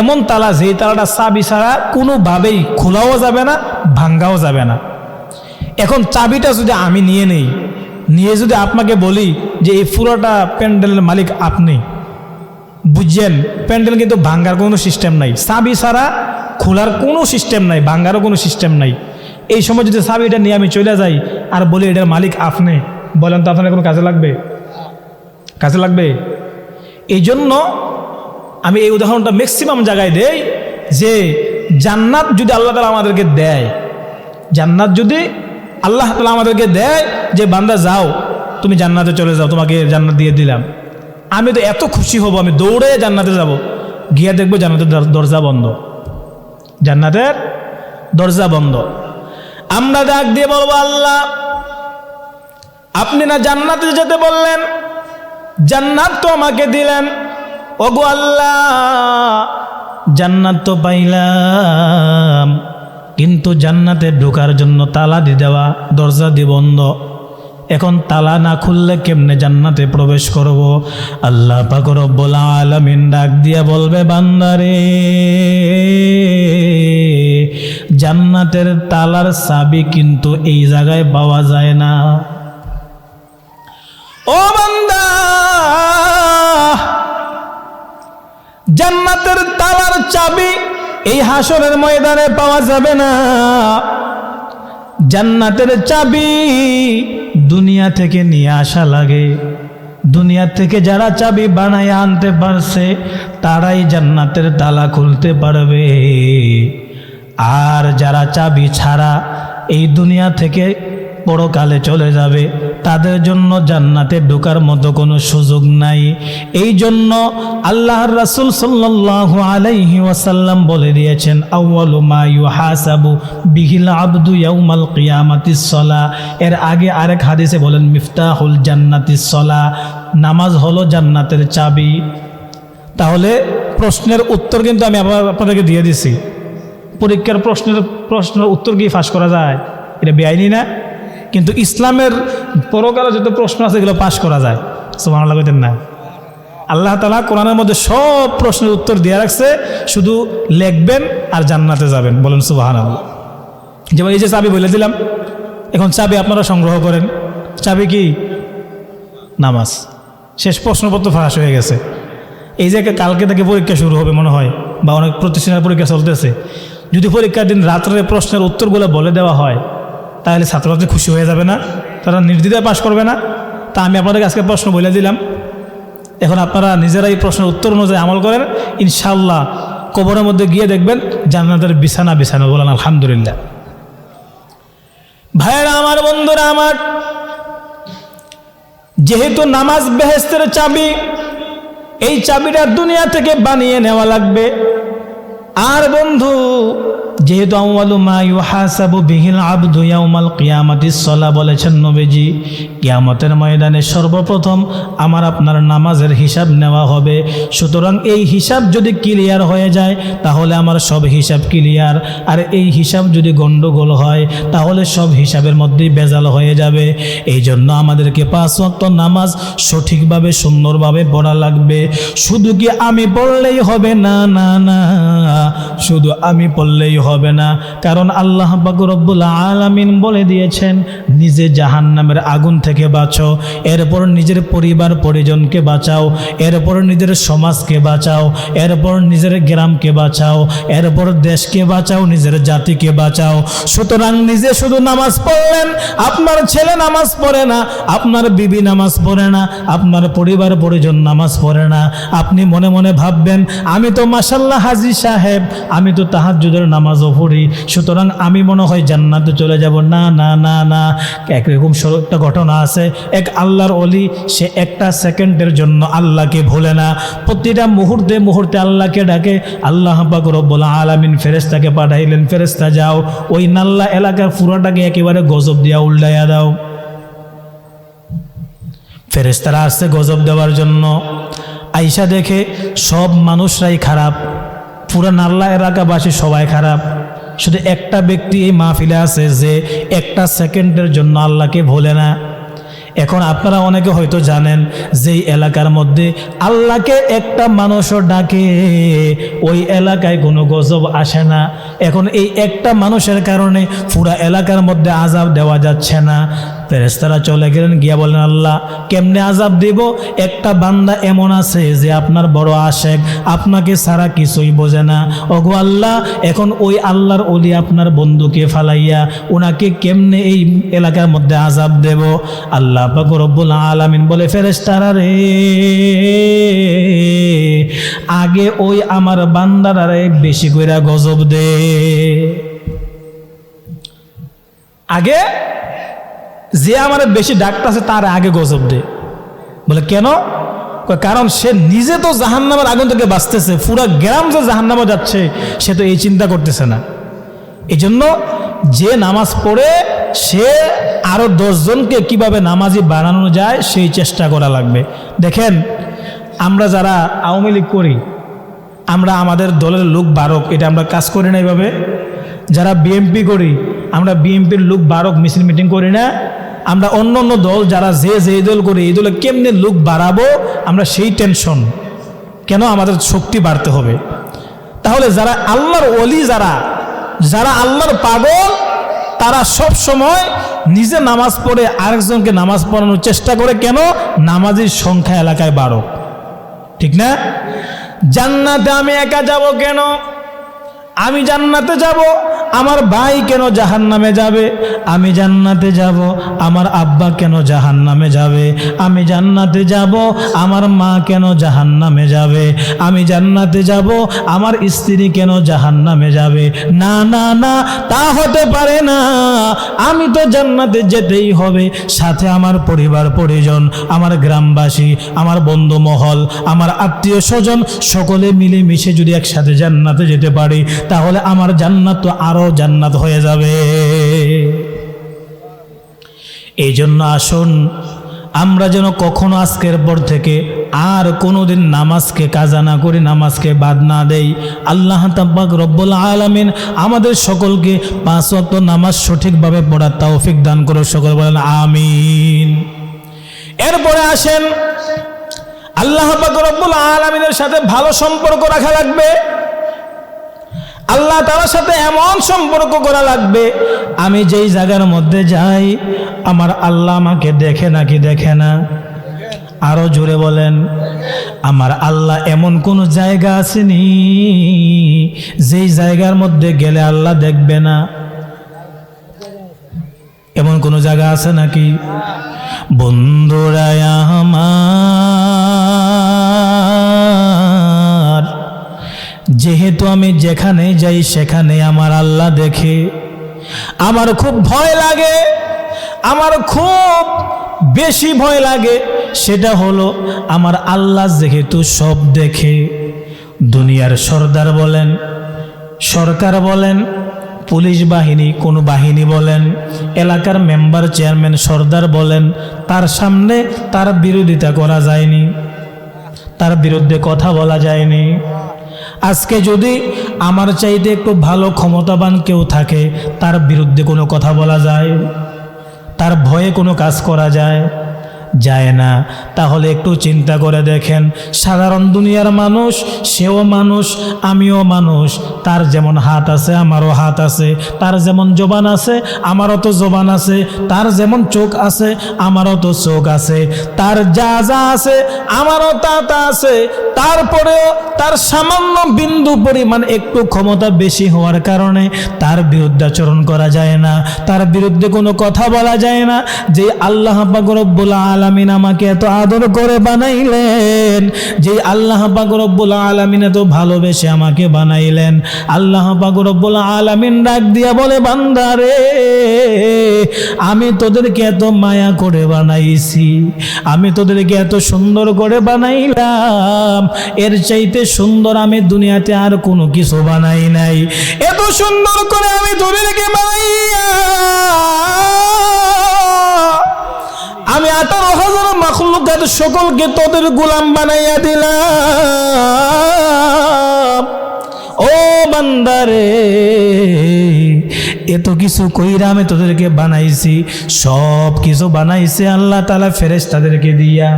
এমন তালা যেই তালাটা চাবি ছাড়া কোনোভাবেই খোলাও যাবে না, ভাঙ্গাও যাবে না। এখন চাবিটা যদি আমি নিয়ে যদি আপনাকে বলি যে এই পুরোটা প্যান্ডেলের মালিক আপনি, বুঝছেন, প্যান্ডেল কিন্তু ভাঙ্গার কোনো সিস্টেম নাই, চাবি ছাড়া খোলার কোনো সিস্টেম নাই, ভাঙ্গারও কোনো সিস্টেম নাই। এই সময় যদি চাবিটা নিয়ে আমি চলে যাই আর বলি এটার মালিক আপনি, বলেন তো আপনার কোনো কাজে লাগবে? কাজে লাগবে? এই জন্য আমি এই উদাহরণটা ম্যাক্সিমাম জায়গায় দেই যে জান্নাত যদি আল্লাহ তাআলা আমাদেরকে দেয়, জান্নাত যদি আল্লাহ তাআলা আমাদেরকে দেয় যে বান্দা যাও তুমি জান্নাতে চলে যাও, তোমাকে জান্নাত দিয়ে দিলাম, আমি তো এত খুশি হব, আমি দৌড়ে জান্নাতে যাব, গিয়ে দেখবো জান্নাতের দরজা বন্ধ, জান্নাতের দরজা বন্ধ। আমরা ডাক দিয়ে বলবো আল্লাহ আপনি না জান্নাতে যেতে বললেন, জান্নাত তো আমাকে দিলেন, ওগো আল্লাহ জান্নাত তো পাইলাম, কিন্তু জান্নাতে ঢোকার জন্য তালা দিয়ে দেওয়া, দরজা দিয়ে বন্ধ, এখন তালা না খুললে কেমনে জান্নাতে প্রবেশ করব? আল্লাহ পাক রব্বুল আলামিন ডাক দিয়া বলবে বান্দারে জান্নাতের তালার চাবি কিন্তু এই জায়গায় পাওয়া যায় না। ও বান্দা জান্নাতের তালার চাবি এই হাসরের ময়দানে পাওয়া যাবে না। জান্নাতের চাবি দুনিয়া থেকে নিয়ে আসা লাগে, দুনিয়া থেকে যারা চাবি বানায় আনতে পারছে তারাই জান্নাতের তালা খুলতে পারবে, আর যারা চাবি ছাড়া এই দুনিয়া থেকে পরকালে চলে যাবে তাদের জন্য জান্নাতে ঢোকার মতো কোনো সুযোগ নাই। এই জন্য আল্লাহর রাসূল সাল্লাল্লাহু আলাইহি ওয়াসাল্লাম বলে দিয়েছেন আউয়ালু মা ইউহাসাবু বিহিল আবদু ইয়াউমাল কিয়ামাতিস সালাহ। এর আগে আরেক হাদিসে বলেন মিফতাহুল জান্নাতিস সালাহ, নামাজ হলো জান্নাতের চাবি। তাহলে প্রশ্নের উত্তর কিন্তু আমি আবার আপনাদেরকে দিয়ে দিছি। পরীক্ষার প্রশ্নের উত্তর কি ফাঁস করা যায়? এটা বেআইনি না? কিন্তু ইসলামের পরকালে যত প্রশ্ন আছে এগুলো পাশ করা যায়। সুবহানাল্লাহ কইতেন না? আল্লাহ তাআলা কোরআনের মধ্যে সব প্রশ্নের উত্তর দিয়ে রাখছে, শুধু লিখবেন আর জান্নাতে যাবেন। বলেন সুবহানাল্লাহ। যেমন এই যে চাবি বলে দিলাম, এখন চাবি আপনারা সংগ্রহ করেন। চাবি কি? নামাজ। শেষ প্রশ্নপত্র ফাঁস হয়ে গেছে। এই যে কালকে থেকে পরীক্ষা শুরু হবে মনে হয়, বা অনেক প্রতিষ্ঠানের পরীক্ষা চলতেছে, যদি পরীক্ষার দিন রাত্রে প্রশ্নের উত্তরগুলো বলে দেওয়া হয় তাহলে ছাত্রছাত্রী খুশি হয়ে যাবে না? তারা নির্দ্বিধায় পাশ করবে না? তা আমি আপনাদেরকে আজকে প্রশ্ন বলে দিলাম, এখন আপনারা নিজেরাই প্রশ্নের উত্তর অনুযায়ী আমল করেন, ইনশাআল্লাহ কবরের মধ্যে গিয়ে দেখবেন জান্নাতের বিছানা বিছানা। বলেন আলহামদুলিল্লাহ। ভাইয়েরা আমার, বন্ধুরা আমার, যেহেতু নামাজ বেহেশতের চাবি, এই চাবিটা দুনিয়া থেকে বানিয়ে নেওয়া লাগবে। আর বন্ধু, যেহেতু আউয়ালু মা ইউহাসাবু বিহিল আবদু ইয়াউমাল কিয়ামাতিস সালাহ বলেছেন নবীজি, কিয়ামতের ময়দানে সর্বপ্রথম আমার আপনার নামাজের হিসাব নেওয়া হবে। সুতরাং এই হিসাব যদি ক্লিয়ার হয়ে যায় তাহলে আমার সব হিসাব ক্লিয়ার, আর এই হিসাব যদি গন্ডগোল হয় তাহলে সব হিসাবের মধ্যেই ভেজাল হয়ে যাবে। এই জন্য আমাদেরকে 5 ওয়াক্ত নামাজ সঠিকভাবে সুন্দরভাবে পড়া লাগবে। শুধু কি আমি পড়লেই হবে না? না না, শুধু আমি পড়লেই হবে না, কারণ আল্লাহ পাক রব্বুল আলামিন বলে দিয়েছেন নিজে জাহান্নামের আগুন থেকে বাঁচো, এরপর নিজের পরিবার পরিজনকে বাঁচাও, এরপর নিজের সমাজকে বাঁচাও, এরপর নিজের গ্রামকে বাঁচাও, এরপর দেশকে বাঁচাও, নিজের জাতিকে বাঁচাও। সুতরাং নিজে শুধু নামাজ পড়লেন, আপনার ছেলে নামাজ পড়ে না, আপনার বিবি নামাজ পড়ে না, আপনার পরিবার পরিজন নামাজ পড়ে না, আপনি মনে মনে ভাববেন আমি তো মাশাআল্লাহ হাজী সাহেব, আমি তো তাহাজ্জুদের নামাজও পড়ি, সুতরাং আমি মনে হয় জান্নাতে চলে যাব। না না না না, একরকম একটা ঘটনা আছে, এক আল্লাহর ওলি, সে একটা সেকেন্ডের জন্য আল্লাহকে ভুলে না, প্রতিটা মুহূর্তে মুহূর্তে আল্লাহকে ডাকে। আল্লাহ পাক রব্বুল আলামিন ফেরেশতাকে পাঠাইলেন, ফেরেশতা যাও ওই নাল্লা এলাকার পুরাটাকে একেবারে গজব দিয়া উল্টাইয়া দাও। ফেরেশতারা আসছে গজব দেওয়ার জন্য। আইসা দেখে সব মানুষরাই খারাপ, পুরা নাল্লা এলাকাবাসী সবাই খারাপ, শুধু একটা ব্যক্তি এই মাহফিলে আছে যে একটা সেকেন্ডের জন্য আল্লাহকে ভোলে না। এখন আপনারা অনেকে হয়তো জানেন যেই এলাকার মধ্যে আল্লাহকে একটা মানুষও ডাকে ওই এলাকায় কোনো গজব আসে না। এখন এই একটা মানুষের কারণে পুরা এলাকার মধ্যে আযাব দেওয়া যাচ্ছে না। ফেরেশতারা চলে গেলেন, গিয়া বলেন আল্লাহ কেমনে আযাব দিব? একটা বান্দা এমন আছে যে আপনার বড় আশেক, আপনাকে ছাড়া কিছুই বোঝে না। ওগো আল্লাহ, এখন ওই আল্লাহর ওলি আপনার বন্ধুকে ফালাইয়া ওনাকে কেমনে এই এলাকার মধ্যে আযাব দেব? আল্লাহ পাক রব্বুল আলামিন বলে ফেরেশতারা রে, আগে ওই আমার বান্দারারে বেশি কইরা গজব দে। আগে যে আমার বেশি ডাকতেছে তার আগে গজব দে। বলে কেন? কারণ সে নিজে তো জাহান্নামের আগুন থেকে বাঁচতেছে, পুরা গ্রাম যে জাহান্নামে যাচ্ছে সে তো এই চিন্তা করতেছে না। এই জন্য যে নামাজ পড়ে সে আরো 10 জনকে কিভাবে নামাজি বানানো যায় সেই চেষ্টা করা লাগবে। দেখেন আমরা যারা আওয়ামী লীগ করি, আমরা আমাদের দলের লোক বারক, এটা আমরা কাজ করি না এইভাবে। যারা বিএমপি করি, আমরা বিএমপির লোক বারক মিছিল মিটিং করি না। আমরা অন্য অন্য দল যারা যে দল করি, এই দলে কেমনে লোক বাড়াবো আমরা সেই টেনশন। কেন? আমাদের শক্তি বাড়তে হবে। তাহলে যারা আল্লাহর ওলি, যারা আল্লাহর পাগল, তারা সব সময় নিজে নামাজ পড়ে আরেকজনকে নামাজ পড়ানোর চেষ্টা করে। কেন? নামাজের সংখ্যা এলাকায় বাড়ক, ঠিক না? জান্নাতে আমি একা যাব কেন? আমি জান্নাতে যাব, আমার ভাই কেন জাহান্নামে যাবে? আমি জান্নাতে যাব, আমার আব্বা কেন জাহান্নামে যাবে? আমি জান্নাতে যাব, আমার মা কেন জাহান্নামে যাবে? আমি জান্নাতে যাব, আমার স্ত্রী কেন জাহান্নামে যাবে? না না না, তা হতে পারে না। আমি তো জান্নাতে যেতেই হবে, সাথে আমার পরিবার পরিজন, আমার গ্রামবাসী, আমার বন্ধু মহল, আমার আত্মীয় স্বজন সকলে মিলে মিশে যদি একসাথে জান্নাতে যেতে পারি, তাহলে আমার জান্নাত তো আরো জান্নাত হয়ে যাবে। এই জন্য আসুন আমরা যেন কখনো আজকের পর থেকে আর কোনোদিন নামাজকে কাজা না করি, নামাজকে বাদ না দেই। আল্লাহ তাআলা রব্বুল আলামিন আমাদের সকলকে 5 ওয়াক্ত নামাজ সঠিকভাবে পড়ার তৌফিক দান করো, সকল বলেন আমিন। এরপরে আসেন আল্লাহ পাক রব্বুল আলামিনের সাথে ভালো সম্পর্ক রাখা লাগবে। আল্লাহ তাআলার সাথে এমন সম্পর্ক করা লাগবে, আমি যেই জায়গার মধ্যে যাই আমার আল্লাহ আমাকে দেখে নাকি দেখে না? আরো জোরে বলেন, আমার আল্লাহ এমন কোন জায়গা আসেনি যেই জায়গার মধ্যে গেলে আল্লাহ দেখবে না? এমন কোন জায়গা আছে নাকি? বন্ধুরা আমার, যেহেতু আমি যেখানে যাই সেখানে আমার আল্লাহ দেখে, আমার খুব ভয় লাগে, আমার খুব বেশি ভয় লাগে। সেটা হলো আমার আল্লাহ যেহেতু সব দেখে, দুনিয়ার সর্দার বলেন, সরকার বলেন, পুলিশ বাহিনী, কোনো বাহিনী বলেন, এলাকার মেম্বার, চেয়ারম্যান, সর্দার বলেন, তার সামনে তার বিরোধিতা করা যায়নি, তার বিরুদ্ধে কথা বলা যায়নি। আজকে যদি আমার চাইতে একটু ভালো ক্ষমতাবান কেউ থাকে, তার বিরুদ্ধে কোনো কথা বলা যায়? তার ভয়ে কোনো কাজ করা যায়? যায় না। তাহলে একটু চিন্তা করে দেখেন, সাধারণ দুনিয়ার মানুষ, সেও মানুষ, আমিও মানুষ। তার যেমন হাত আছে আমারও হাত আছে, তার যেমন জবান আছে আমারও তো জবান আছে, তার যেমন চোখ আছে আমারও তো চোখ আছে, তার যা যা আছে আমারও তা তা আছে। তারপরেও তার সামান্য বিন্দু পরিমাণ একটু ক্ষমতা বেশি হওয়ার কারণে তার বিরুদ্ধে আচরণ করা যায় না, তার বিরুদ্ধে কোনো কথা বলা যায় না। যে আল্লাহ পাক রব্বুল আলামিন আমাকে এত আদর করে বানাইলেন, যে আল্লাহ পাক রব্বুল আলামিন এত ভালোবেসে আমাকে বানাইলেন, আল্লাহ পাক রব্বুল আলামিন ডাক দিয়া বলে, বান্দারে আমি তোদেরকে এত মায়া করে বানাইছি, আমি তোদেরকে এত সুন্দর করে বানাইলাম, এর চাইতে সুন্দর আমি দুনিয়াতে আর কোনো কিছু বানাই নাই। এত সুন্দর করে আমি তোদেরকে বানাইয়া আমি 18,000 মাখলুকাত সকলকে তোদের গোলাম বানাইয়া দিলাম। ও বান্দারে, এত কিছু কইরা আমি তোদেরকে বানাইছি, সব কিছু বানাইছে আল্লাহ তাআলা ফেরেশতাদেরকে দিয়া।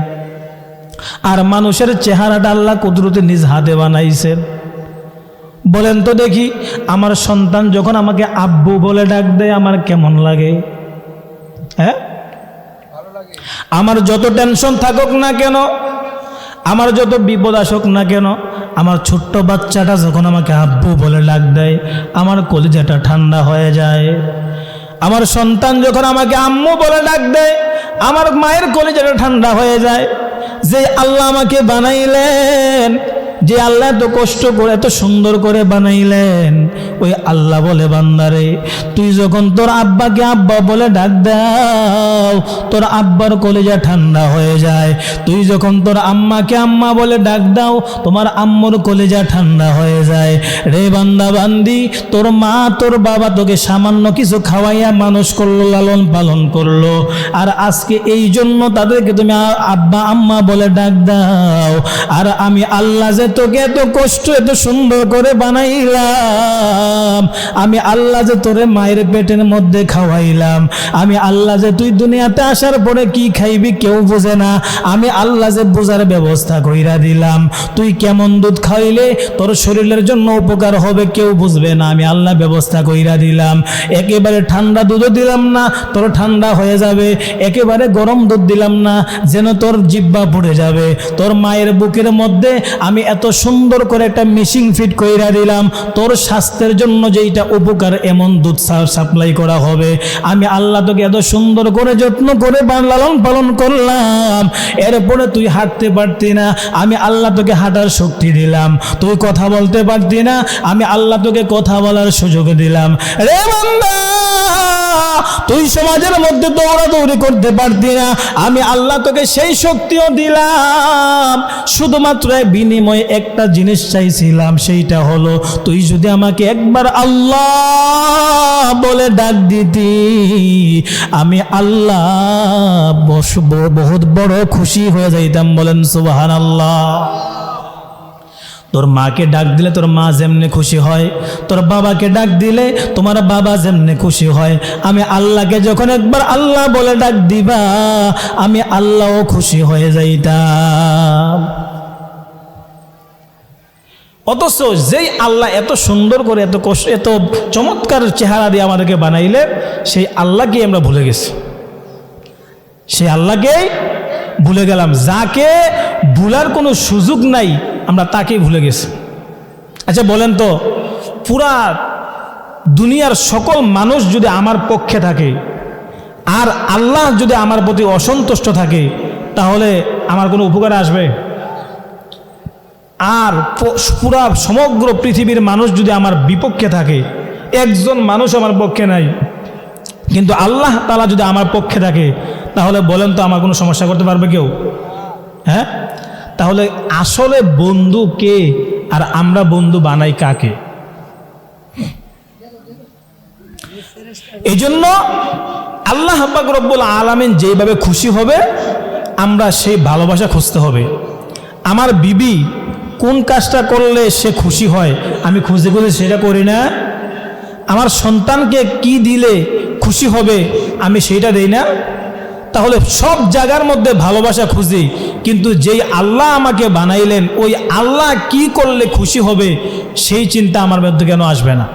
আর মানুষের চেহারাটা আল্লাহ কুদরতে নিজ হাতে বানাইছেন। বলেন তো দেখি, আমার সন্তান যখন আমাকে আব্বু বলে ডাক দেয় আমার কেমন লাগে? হ্যাঁ, আমার যত টেনশন থাকুক না কেন, আমার যত বিপদ আসুক না কেন, আমার ছোট্ট বাচ্চাটা যখন আমাকে আব্বু বলে ডাক দেয় আমার কলিজাটা ঠান্ডা হয়ে যায়। আমার সন্তান যখন আমাকে আম্মু বলে ডাক দেয় আমার মায়ের কলিজাটা ঠান্ডা হয়ে যায়। যে আল্লাহ আমাকে বানাইলেন যে আল্লাহ এত কষ্ট করে এত সুন্দর করে বানাইলেন, ওই আল্লাহ বলে বান্দারে তুই যখন তোর আব্বাকে আব্বা বলে ডাক দাও তোর আব্বার কলেজা ঠান্ডা হয়ে যায়, তুই যখন তোর আম্মাকে আম্মা বলে ডাক দাও তোমার আম্মুর কলেজা ঠান্ডা হয়ে যায়। রে বান্দা বান্দি, তোর মা তোর বাবা তোকে সামান্য কিছু খাওয়াইয়া মানুষ করলো, লালন পালন করলো, আর আজকে এই জন্য তাদেরকে তুমি আব্বা আম্মা বলে ডাক দাও। আর আমি আল্লাহ যে তোকে এত কষ্ট এত সুন্দর করে বানাইলাম, আমি আল্লাহ যে তোরে মায়ের পেটের মধ্যে খাওয়াইলাম, আমি আল্লাহ যে তুই দুনিয়াতে আসার পরে কি খাইবি কেউ বোঝে না, আমি আল্লাহ যে বোঝার ব্যবস্থা কইরা দিলাম। তুই কেমন দুধ খাইলে তোর শরীরের জন্য উপকার হবে কেউ বুঝবে না, আমি আল্লাহ ব্যবস্থা কইরা দিলাম। একেবারে ঠান্ডা দুধও দিলাম না তোর ঠান্ডা হয়ে যাবে, একেবারে গরম দুধ দিলাম না যেন তোর জিহ্বা পুড়ে যাবে। তোর মায়ের বুকের মধ্যে আমি এত সুন্দর করে একটা মেশিন ফিট কইরা দিলাম, তোর স্বাস্থ্যের জন্য যেইটা উপকার এমন দুধ সাপ্লাই করা হবে। আমি আল্লাহ তোকে এত সুন্দর করে যত্ন করে লালন পালন করলাম, এরপরে তুই হাঁটতে পারতি না, আমি আল্লাহ তোকে হাঁটার শক্তি দিলাম। তুই কথা বলতে পারতি না, আমি আল্লাহ তোকে কথা বলার সুযোগ দিলাম। রে বান্দা, তুই সমাজের মধ্যে দৌড়াদৌড়ি করতে পারতি না, আমি আল্লাহ তোকে সেই শক্তিও দিলাম। শুধুমাত্র বিনিময়ে একটা জিনিস চাইছিলাম, সেইটা হলো তুই যদি আমাকে একবার আল্লাহ বলে ডাক দিতি, আমি আল্লাহ বহুত বড় খুশি হয়ে যাইতাম। বলেন সুবহানাল্লাহ। তোর মাকে ডাক দিলে তোর মা যেমনি খুশি হয়, তোর বাবাকে ডাক দিলে তোমার বাবা যেমনি খুশি হয়, আমি আল্লাহকে যখন একবার আল্লাহ বলে ডাক দিবা, আমি আল্লাহও খুশি হয়ে যাইতাম। অথচ যেই আল্লাহ এত সুন্দর করে এত কষ্ট এত চমৎকার চেহারা দিয়ে আমাদেরকে বানাইলে, সেই আল্লাহকে আমরা ভুলে গেছি, সেই আল্লাহকেই ভুলে গেলাম। যাকে ভুলার কোনো সুযোগ নাই আমরা তাকেই ভুলে গেছি। আচ্ছা বলেন তো, পুরা দুনিয়ার সকল মানুষ যদি আমার পক্ষে থাকে আর আল্লাহ যদি আমার প্রতি অসন্তুষ্ট থাকে, তাহলে আমার কোনো উপকার আসবে? আর পুরা সমগ্র পৃথিবীর মানুষ যদি আমার বিপক্ষে থাকে, একজন মানুষ আমার পক্ষে নাই, কিন্তু আল্লাহ তাআলা যদি আমার পক্ষে থাকে, তাহলে বলেন তো আমার কোনো সমস্যা করতে পারবে কেউ? হ্যাঁ? তাহলে আসলে বন্ধু কে আর আমরা বন্ধু বানাই কাকে? এই জন্য আল্লাহ পাক রব্বুল আলামিন যেভাবে খুশি হবে আমরা সেই ভালোবাসা খুঁজতে হবে। আমার বিবি কোন কাজটা করলে সে খুশি হয় আমি খুঁজে খুঁজে সেটা করি না। আমার সন্তানকে কি দিলে খুশি হবে আমি সেইটা দেই না। তাহলে সব জায়গার মধ্যে ভালোবাসা খুঁজি, কিন্তু যেই আল্লাহ আমাকে বানাইলেন ওই আল্লাহ কি করলে খুশি হবে সেই চিন্তা আমার মধ্যে কেন আসবে না?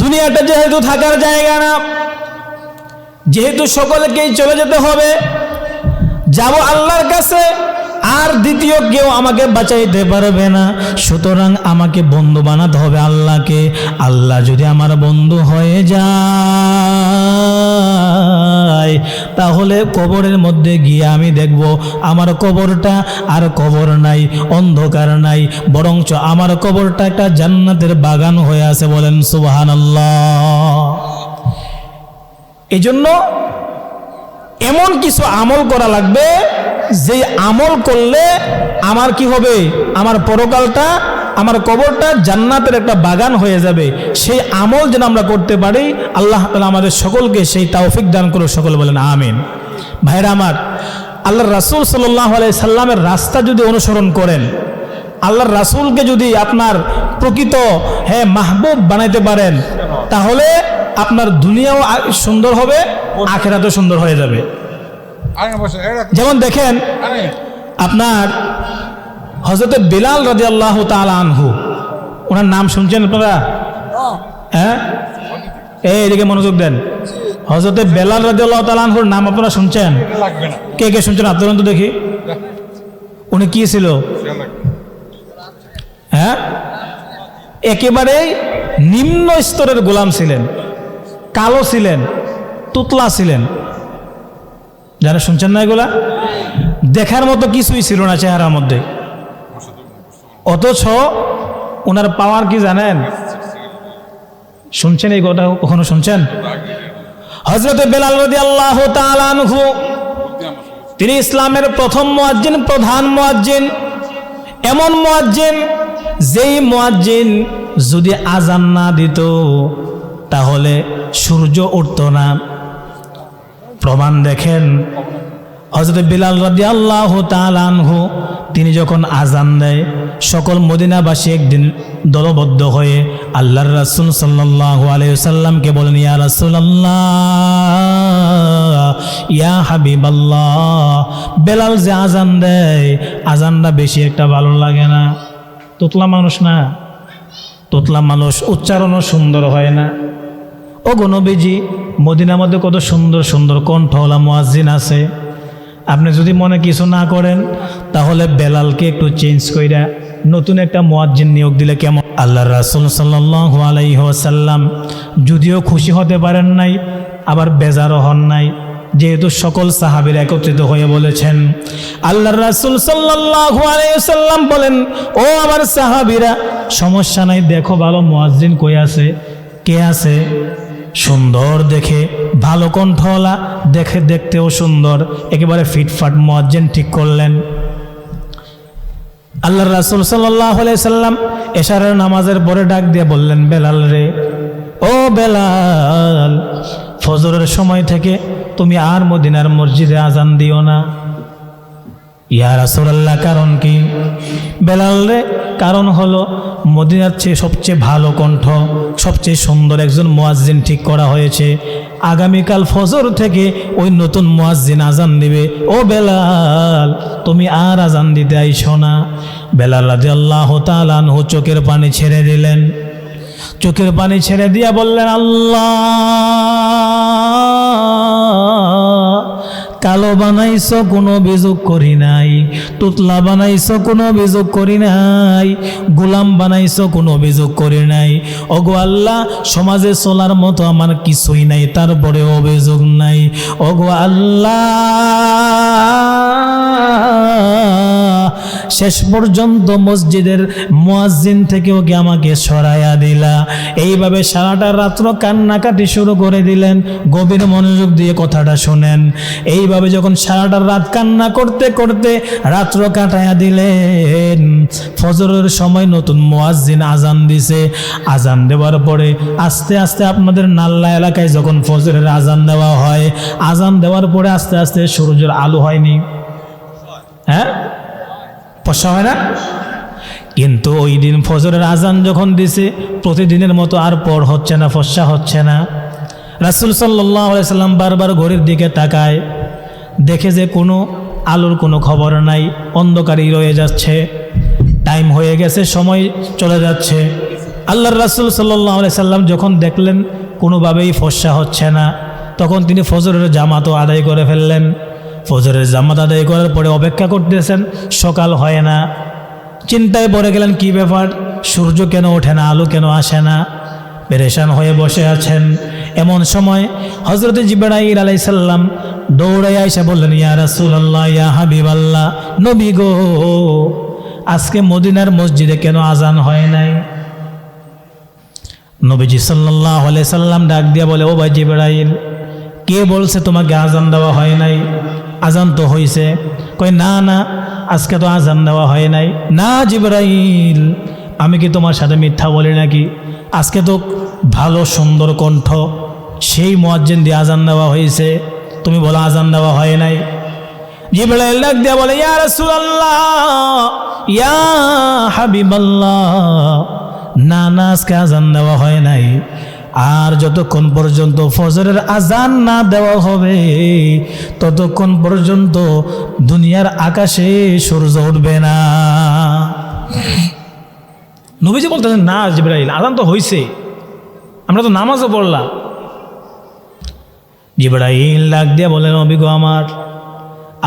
দুনিয়াটা যেহেতু থাকার জায়গা না, যেহেতু সকলকেই চলে যেতে হবে, যাব আল্লাহর কাছে, আর দ্বিতীয় কেউ আমাকে বাঁচাইতে পারবে না। সুতরাং আমাকে বন্ধু বানাতে হবে আল্লাহকে। আল্লাহ যদি আমার বন্ধু হয়ে যায়, তাহলে কবরের মধ্যে গিয়ে আমি দেখব আমার কবরটা আর কবর নাই, অন্ধকার নাই, বরঞ্চ আমার কবরটা একটা জান্নাতের বাগান হয়ে আছে। বলেন সুবহানাল্লাহ। এই জন্য এমন কিছু আমল করা লাগবে যে আমল করলে আমার কি হবে, আমার পরকালটা আমার কবরটা জান্নাতের একটা বাগান হয়ে যাবে। সেই আমল যেন আমরা করতে পারি, আল্লাহ তাআলা আমাদের সকলকে সেই তৌফিক দান করুন। সকলে বলেন আমিন। ভাইরা আমার, আল্লাহর রাসূল সাল্লাল্লাহু আলাইহি সাল্লামের রাস্তা যদি অনুসরণ করেন, আল্লাহর রাসূলকে যদি আপনার প্রকৃত মাহবুব বানাইতে পারেন, তাহলে আপনার দুনিয়াও সুন্দর হবে, আখিরাতও সুন্দর হয়ে যাবে। যেমন দেখেন আপনার হযরতে বিলাল রাদিয়াল্লাহু তাআলা আনহু, ওনার নাম শুনছেন আপনারা? হ্যাঁ, এইদিকে মনোযোগ দেন। হযরতে বিলাল রাদিয়াল্লাহু তাআলা আনহুর নাম আপনারা শুনছেন? কে কে শুনছেন আপনারা তো দেখি। উনি কি ছিল? হ্যাঁ, একেবারে নিম্ন স্তরের গোলাম ছিলেন, কালো ছিলেন, তুতলা ছিলেন। যারা শুনছেন না এগুলা, দেখার মতো কিছুই ছিল না চেহারার মধ্যে, অথচ ওনার পাওয়ার কি জানেন? শুনছেন এই কথা? কখনো শুনছেন? হযরত বেলাল রাদিয়াল্লাহু তাআলা আনহু, তিনি ইসলামের প্রথম মুয়াজ্জিন, প্রধান মুয়াজ্জিন, এমন মুয়াজ্জিন যেই মুয়াজ্জিন যদি আজান না দিত তাহলে সূর্য উঠত না। প্রমাণ দেখেন, হযরত বিলাল রাদিয়াল্লাহু তাআলা আনহু তিনি যখন আজান দেয়, সকল মদিনাবাসী একদিন দলবদ্ধ হয়ে আল্লাহর রাসূল সাল্লাল্লাহু আলাইহি ওয়াসাল্লামকে বলেন, ইয়া রাসূলুল্লাহ, ইয়া হাবিবাল্লাহ, বেলাল যে আজান দেয়, আজানটা বেশি একটা ভালো লাগে না। তোতলা মানুষ না, তোতলা মানুষ উচ্চারণও সুন্দর হয় না। ও গো নবীজি, মদিনার মধ্যে কত সুন্দর সুন্দর কণ্ঠওয়ালা মুয়াজ্জিন আছে, আপনি যদি মনে কিছু না করেন তাহলে বেলালকে একটু চেঞ্জ কইরা নতুন একটা মুয়াজ্জিন নিয়োগ দিলে কেমন? আল্লাহর রাসূল সাল্লাল্লাহু আলাইহি ওয়াসাল্লাম যদিও খুশি হতে পারেন নাই, আবার বেজারও হন নাই, যেহেতু সকল সাহাবীরা একত্রিত হয়ে বলেছেন। আল্লাহর রাসূল সাল্লাল্লাহু আলাইহি ওয়াসাল্লাম বলেন, ও আমার সাহাবীরা, সমস্যা নাই, দেখো ভালো মুয়াজ্জিন কই আছে, কে আছে? সুন্দর দেখে, ভালো কণ্ঠওয়ালা, দেখে দেখতেও সুন্দর, একেবারে ফিটফাট মুয়াজ্জিন ঠিক করলেন। আল্লাহর রাসূল সাল্লাল্লাহু আলাইহি সাল্লাম এশারের নামাজের পরে ডাক দিয়ে বললেন, বেলাল রে, ও বেলাল, ফজরের সময় থেকে তুমি আর মদিনার মসজিদে আজান দিও না। ইয়া রাসূলুল্লাহ, কারণ কি? বেলাল রে, কারণ হলো মদিনার চেয়ে সবচেয়ে ভালো কণ্ঠ, সবচেয়ে সুন্দর একজন মুয়াজ্জিন ঠিক করা হয়েছে, আগামীকাল ফজর থেকে ওই নতুন মুয়াজ্জিন আজান দিবে। ও বেলাল, তুমি আর আজান দিতে আইছো না। বেলাল রাদিয়াল্লাহু তাআলা আনহু চোখের পানি ছেড়ে দিলেন। চোখের পানি ছেড়ে দিয়া বললেন, আল্লাহ, কালো বানাইছো, কোনো অভিযোগ করি নাই। তুতলা বানাইছো, কোনো অভিযোগ করি নাই। গোলাম বানাইছো, কোনো অভিযোগ করি নাই। ওগো আল্লাহ, সমাজে চলার মতো আমার কিছুই নাই, তারপরে অভিযোগ নাই। ওগো আল্লাহ, শেষ পর্যন্ত মসজিদের মুয়াজ্জিন থেকে ওকে আমাকে সরাইয়া দিলা। এইভাবে সারাটা রাত্র কান্নাকাটি শুরু করে দিলেন। গভীর মনোযোগ দিয়ে কথাটা শোনেন। এইভাবে যখন সারাটা রাত কান্না করতে করতে রাত্র কাটাইয়া দিলেন, ফজরের সময় নতুন মুয়াজ্জিন আজান দিছে। আজান দেওয়ার পরে আস্তে আস্তে, আপনাদের নাল্লা এলাকায় যখন ফজরের আজান দেওয়া হয়, আজান দেওয়ার পরে আস্তে আস্তে সূর্যের আলো হয়নি? হ্যাঁ, ফর্সা হয় না? কিন্তু ওই দিন ফজরের আজান যখন দিছে, প্রতিদিনের মতো আর পর হচ্ছে না, ফর্সা হচ্ছে না। রাসূল সাল্লাল্লাহু আলাইহি সাল্লাম বারবার ঘড়ির দিকে তাকায়, দেখে যে কোনো আলোর কোনো খবর নাই, অন্ধকারই রয়ে যাচ্ছে। টাইম হয়ে গেছে, সময় চলে যাচ্ছে। আল্লাহর রাসূল সাল্লাল্লাহু আলাইহি সাল্লাম যখন দেখলেন কোনোভাবেই ফর্সা হচ্ছে না, তখন তিনি ফজরের জামাতও আদায় করে ফেললেন। ফজরের জামাত আদায় করার পরে অপেক্ষা করতেছেন, সকাল হয় না। চিন্তায় পড়ে গেলেন, কি ব্যাপার, সূর্য কেন ওঠে না, আলো কেন আসে না? পেরেশান হয়ে বসে আছেন। এমন সময় হযরত জিবরাইল আলাইহিস সালাম দৌড়াইয়া এসে বললেন, ইয়া রাসূলুল্লাহ, ইয়া হাবিবাল্লাহ, নবী গো, আজকে মদিনার মসজিদে কেন আজান হয় নাই? নবীজি সাল্লাল্লাহু আলাইহি সাল্লাম ডাক দিয়া বলে, ও ভাই জিবরাইল, কে বলছে তোমাকে আজান দেওয়া হয় নাই? আজান তো হয়েছে। কই, না না, আজকে তো আজান দেওয়া হয় নাই। না জিবরাইল, আমি কি তোমার সাথে মিথ্যা বলি নাকি? আজকে তো ভালো সুন্দর কণ্ঠ, সেই মুয়াজ্জিন দিয়ে আজান দেওয়া হয়েছে, তুমি বলো আজান দেওয়া হয় নাই। জিবরাইল ডাক দিয়া বলে, ইয়া রাসূলুল্লাহ, ইয়া হাবিবাল্লাহ, না না, আজকে আজান দেওয়া হয় নাই। আর যতক্ষণ পর্যন্ত ফজরের আজান না দেওয়া হবে, ততক্ষণ পর্যন্ত দুনিয়ার আকাশে সূর্য উঠবে না। নবীজি বলতেছেন, না জিবরাইল, আজান তো হয়েছে, আমরা তো নামাজও পড়লাম। জিবরাইল ডাক দিয়ে বলেন, নবী গো আমার,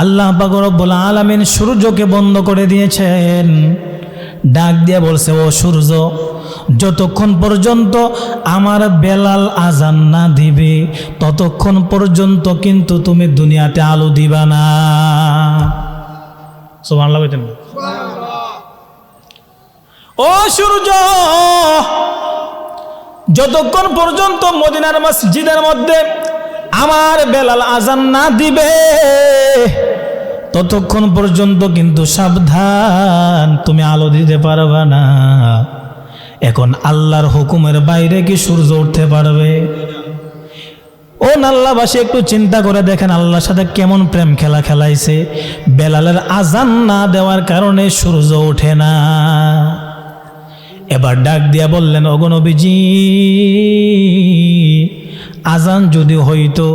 আল্লাহ পাক রব্বুল আলামিন সূর্যকে বন্ধ করে দিয়েছেন। ডাক দিয়ে বলছে, ও সূর্য, যতক্ষণ পর্যন্ত আমার বেলাল আজান না দিবে, ততক্ষণ পর্যন্ত কিন্তু তুমি দুনিয়াতে আলো দিবা না। সুবহানাল্লাহ বলতেন না? ও সূর্য, যতক্ষণ পর্যন্ত মদিনার মসজিদের মধ্যে আমার বেলাল আজান না দিবে ততক্ষণ পর্যন্ত কিন্তু সাবধান, তুমি আলো দিতে পারবে না। এখন আল্লাহর হুকুমের বাইরে কি সূর্য উঠতে পারবে? ও নাল্লাবাসী, একটু চিন্তা করে দেখেন আল্লাহর সাথে কেমন প্রেম খেলা খেলাইছে। বেলালের আজান না দেওয়ার কারণে সূর্য ওঠে না। এবার ডাক দিয়া বললেন, ওগো নবীজি, আজান যদি হইতো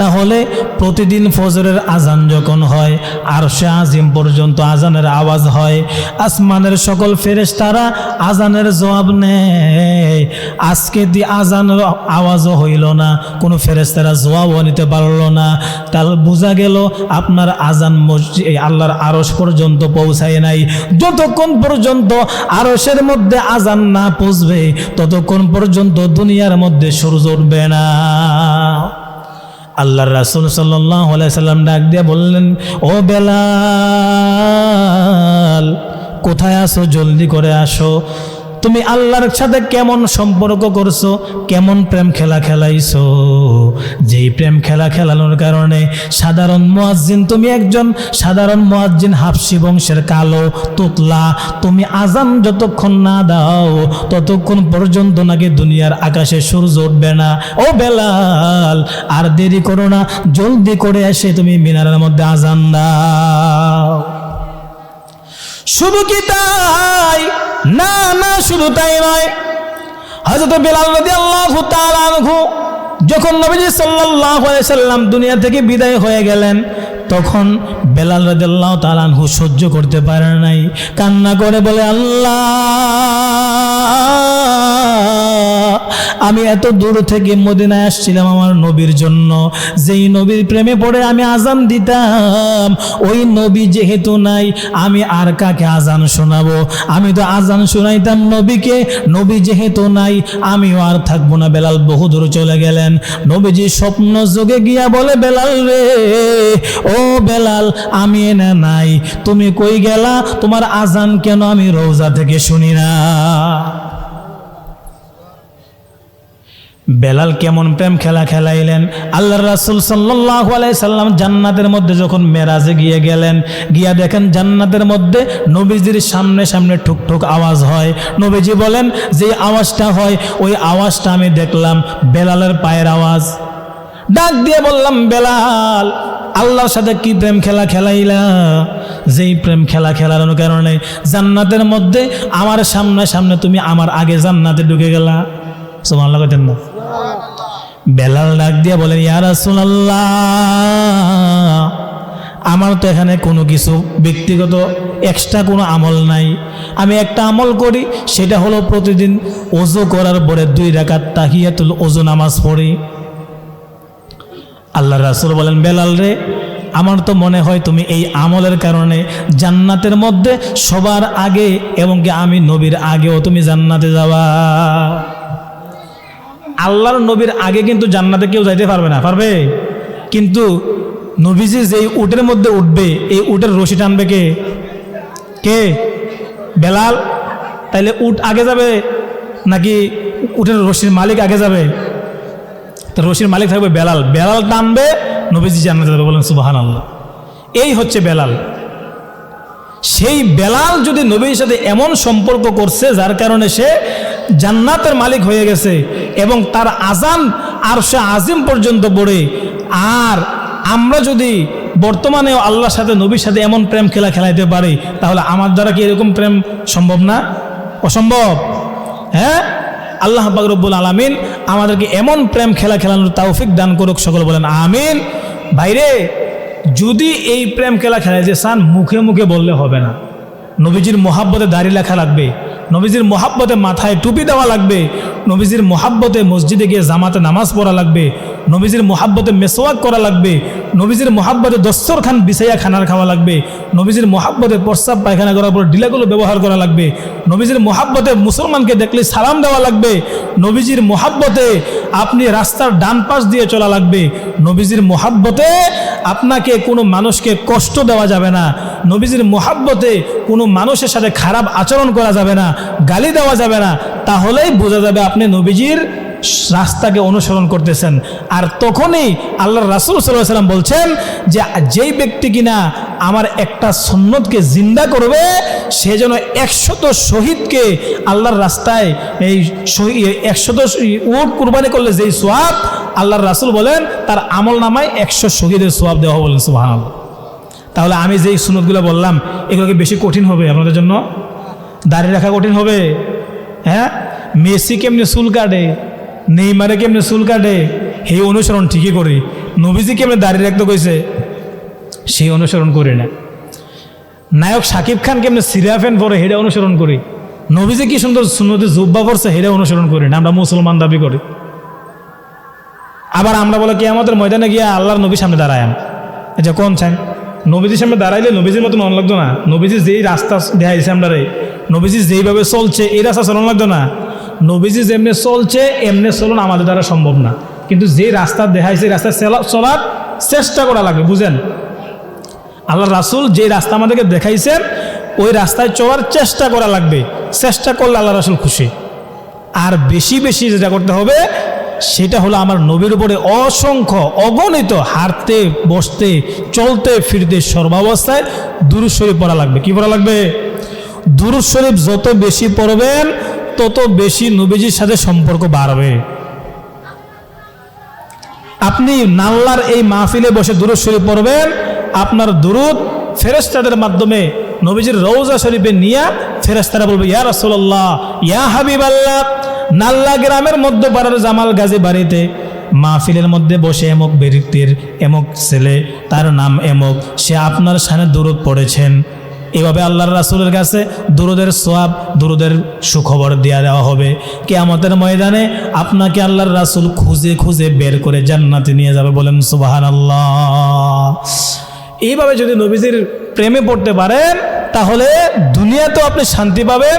তাহলে প্রতিদিন ফজরের আজান যখন হয় আরশে আজিম পর্যন্ত আজানের আওয়াজ হয়, আসমানের সকল ফেরেশতারা আজানের জবাব নেয়। আজকে দি আজানের আওয়াজও হইল না, কোনো ফেরেশতারা জবাবও নিতে পারলো না, তাহলে বোঝা গেল আপনার আজান মসজিদ আল্লাহর আরশ পর্যন্ত পৌঁছায় নাই। যতক্ষণ পর্যন্ত আরশের মধ্যে আজান না পৌঁছবে ততক্ষণ পর্যন্ত দুনিয়ার মধ্যে সূর্য উঠবে না। আল্লাহর রাসূল সাল্লাল্লাহু আলাইহি সাল্লাম ডাক দিয়ে বললেন, ও বেলাল, কোথায় আসো? জলদি করে আসো। তুমি আল্লাহর সাথে কেমন সম্পর্ক করছো, কেমন প্রেম খেলা খেলাইছো, যেই প্রেম খেলা খেলানোর কারণে সাধারণ মুয়াজ্জিন, তুমি একজন সাধারণ মুয়াজ্জিন, হাফসি বংশের কালো তোতলা, তুমি আজান যতক্ষণ না দাও ততক্ষণ পর্যন্ত নাকি দুনিয়ার আকাশে সূর্য উঠবে না। ও বেলাল, আর দেরি করো না, জলদি করে এসে তুমি মিনারের মধ্যে আজান দাও। শুধু কি তাই? না না, শুধু তাই নয়। হযরত বেলাল রাদিয়াল্লাহু তাআলা আনহু যখন নবীজি সাল্লাল্লাহু আলাইহি সাল্লাম দুনিয়া থেকে বিদায় হয়ে গেলেন তখন বেলাল রাদিয়াল্লাহু তাআলা আনহু সহ্য করতে পারে নাই, কান্না করে বলে, আল্লাহ, আমি এত দূর থেকে মদিনায় আসছিলাম আমার নবীর জন্য, যেই নবীর প্রেমে পড়ে আমি আজান দিতাম, ওই নবী যেহেতু নাই আমি আর কাকে আজান শোনাবো? আমি তো আজান শোনাইতাম নবীকে, নবী যেহেতু নাই আমিও আর থাকবো না। বেলাল বহু দূর চলে গেলেন। নবীজি স্বপ্ন যোগে গিয়া বলে, বেলাল রে, ও বেলাল, আমি এনে নাই, তুমি কই গেলা? তোমার আজান কেন আমি রওজা থেকে শুনি না? বেলাল কেমন প্রেম খেলা খেলাইলেন। আল্লাহর রাসূল সাল্লাল্লাহু আলাইহি সাল্লাম জান্নাতের মধ্যে যখন মেরাজে গিয়ে গেলেন, গিয়া দেখেন জান্নাতের মধ্যে নবীজির সামনে সামনে ঠুকঠুক আওয়াজ হয়। নবীজি বলেন, যে আওয়াজটা হয় ওই আওয়াজটা আমি দেখলাম বেলালের পায়ের আওয়াজ। ডাক দিয়ে বললাম, বেলাল, আল্লাহর সাথে কি প্রেম খেলা খেলাইলা? যেই প্রেম খেলা খেলানোর কারণে জান্নাতের মধ্যে আমার সামনে সামনে তুমি আমার আগে জান্নাতে ঢুকে গেলা। সুবহানাল্লাহ কইতেন না? বেলাল ডাক দিয়ে বলেন, ইয়া রাসূলুল্লাহ, আমার তো এখানে কোনো কিছু ব্যক্তিগত এক্সট্রা কোনো আমল নাই। আমি একটা আমল করি, সেটা হলো প্রতিদিন ওযু করার পরে 2 রাকাত তাহিয়াতুল ওযু নামাজ পড়ি। আল্লাহর রাসূল বলেন, বেলাল রে, আমার তো মনে হয় তুমি এই আমলের কারণে জান্নাতের মধ্যে সবার আগে এবং কি আমি নবীর আগেও তুমি জান্নাতে যাবা। আল্লাহর নবীর আগে কিন্তু জান্নাতে কেউ যাইতে পারবে না, পারবে? কিন্তু নবীজি যেই উটের মধ্যে উঠবে, এই উটের রশি টানবে কে? কে? বেলাল। তাইলে উট আগে যাবে নাকি উটের রশির মালিক আগে যাবে? তো রশির মালিক থাকবে বেলাল, বেলাল টানবে, নবীজি জান্নাতে যাবে। বলেন সুবহানাল্লাহ। এই হচ্ছে বেলাল। সেই বেলাল যদি নবীর সাথে এমন সম্পর্ক করছে যার কারণে সে জান্নাতের মালিক হয়ে গেছে এবং তার আজান আরশে আজিম পর্যন্ত পড়ে, আর আমরা যদি বর্তমানে আল্লাহর সাথে নবীর সাথে এমন প্রেম খেলা খেলাইতে পারি, তাহলে আমার দ্বারা কি এরকম প্রেম সম্ভব না? অসম্ভব? হ্যাঁ, আল্লাহ পাক রব্বুল আলামিন আমাদেরকে এমন প্রেম খেলা খেলানোর তৌফিক দান করুক, সকল বলেন আমিন। ভাইরে, যদি এই প্রেম খেলা খেলাইতে চান মুখে মুখে বললে হবে না। নবীজির মোহাব্বতে দাড়ি লেখা লাগবে, নবীজির মোহাব্বতে মাথায় টুপি দেওয়া লাগবে, নবীজির মোহাব্বতে মসজিদে গিয়ে জামাতে নামাজ পড়া লাগবে, নবীজির মোহাব্বতে মেসওয়াক করা লাগবে, নবীজির মোহাব্বতে দস্তরখান বিছাইয়া খানার খাওয়া লাগবে, নবীজির মোহাব্বতে প্রস্রাব পায়খানা করার পর ডিলাগুলো ব্যবহার করা লাগবে, নবীজির মোহাব্বতে মুসলমানকে দেখলে সালাম দেওয়া লাগবে, নবীজির মোহাব্বতে আপনি রাস্তার ডান পাশ দিয়ে চলা লাগবে, নবীজির মোহাব্বতে আপনাকে কোনো মানুষকে কষ্ট দেওয়া যাবে না, নবীজির মোহাব্বতে কোনো মানুষের সাথে খারাপ আচরণ করা যাবে না, গালি দেওয়া যাবে না, তাহলেই বোঝা যাবে আপনি নবীজির রাস্তাকে অনুসরণ করতেছেন। আর তখনই আল্লাহর রাসূল সাল্লাল্লাহু আলাইহি ওয়াসাল্লাম বলছেন যে যেই ব্যক্তি কিনা আমার একটা সুন্নতকে জিন্দা করবে সে যেন 100 শহীদকে আল্লাহর রাস্তায় এই 100 উট কুরবানি করলে যেই সওয়াব আল্লাহর রাসূল বলেন তার আমল নামায় 100 শহীদের সওয়াব দেওয়া বলেন সুবহানাল্লাহ। তাহলে আমি যেই সুন্নতগুলো বললাম এগুলোকে বেশি কঠিন হবে আপনাদের জন্য? দাড়ি রাখা কঠিন হবে? হ্যাঁ, মেসি কেমনে চুল কাটে, নেইমারে কেমনে চুল কাটে সেই অনুসরণ ঠিকই করি, নবীজি কেমনে দাড়ি রাখতে কইছে সেই অনুসরণ করি না। নায়ক শাকিব খান কেমনে সিরা ফ্যান পরে হেডা অনুসরণ করি, নবীজি কি সুন্দর সুন্নতে জুব্বা পড়ছে হেডা অনুসরণ করি না, আমরা মুসলমান দাবি করি। আবার আমরা বলে কি আমাদের ময়দানে গিয়া আল্লাহর নবীর সামনে দাঁড়ায়াম, এটা কোন চান? নবীজির সামনে দাঁড়াইলে নবীজির মতো মন লাগতো না? নবীজি যেই রাস্তা দেখাইছে আমরা রে, নবীজি যেইভাবে চলছে এই রাস্তা চলন লাগতো না? নবীজি যেমনি চলছে এমনি চলন আমাদের দ্বারা সম্ভব না, কিন্তু যে রাস্তা দেখাইছে রাস্তায় চলার চেষ্টা করা লাগবে। বুঝেন, আল্লাহ রাসূল যে রাস্তা আমাদেরকে দেখাইছেন ওই রাস্তায় চলার চেষ্টা করা লাগবে, চেষ্টা করলে আল্লাহ রাসূল খুশি। আর বেশি বেশি যেটা করতে হবে সেটা হলো আমার নবীর উপরে অসংখ্য অগণিত হাঁটতে বসতে চলতে ফিরতে সর্বাবস্থায় দুরূদ শরীফ পড়া লাগবে। কি পড়া লাগবে? দুরূদ শরীফ যত বেশি পড়বেন তত বেশি নবীজির সাথে সম্পর্ক বাড়বে। আপনি নাল্লার এই মাহফিলে বসে দুরূদ শরীফ পড়বেন, আপনার দুরূদ ফেরেশতাদের মাধ্যমে নবীজির রওজা শরীফে নিয়ে ফেরেশতারা বলবে ইয়া রাসূলুল্লাহ ইয়া হাবিবাল্লাহ। নাল্লা গ্রামের মধ্যে পাড়ার জামাল গাজী বাড়িতে মাহফিলের মধ্যে বসে এমক ব্যক্তির এমক ছেলে, তার নাম এমক, সে আপনার সামনে দুরূদ পড়েছেন। এভাবে আল্লাহর রাসূলের কাছে দুরূদের সওয়াব দুরূদের সুখবর দেওয়া হবে। কিয়ামতের ময়দানে আপনাকে আল্লাহর রাসূল খুঁজে খুঁজে বের করে জান্নাতে নিয়ে যাবে। বলেন সুবহানাল্লাহ। এইভাবে যদি নবীজির প্রেমে পড়তে পারেন তাহলে দুনিয়াতেও আপনি শান্তি পাবেন,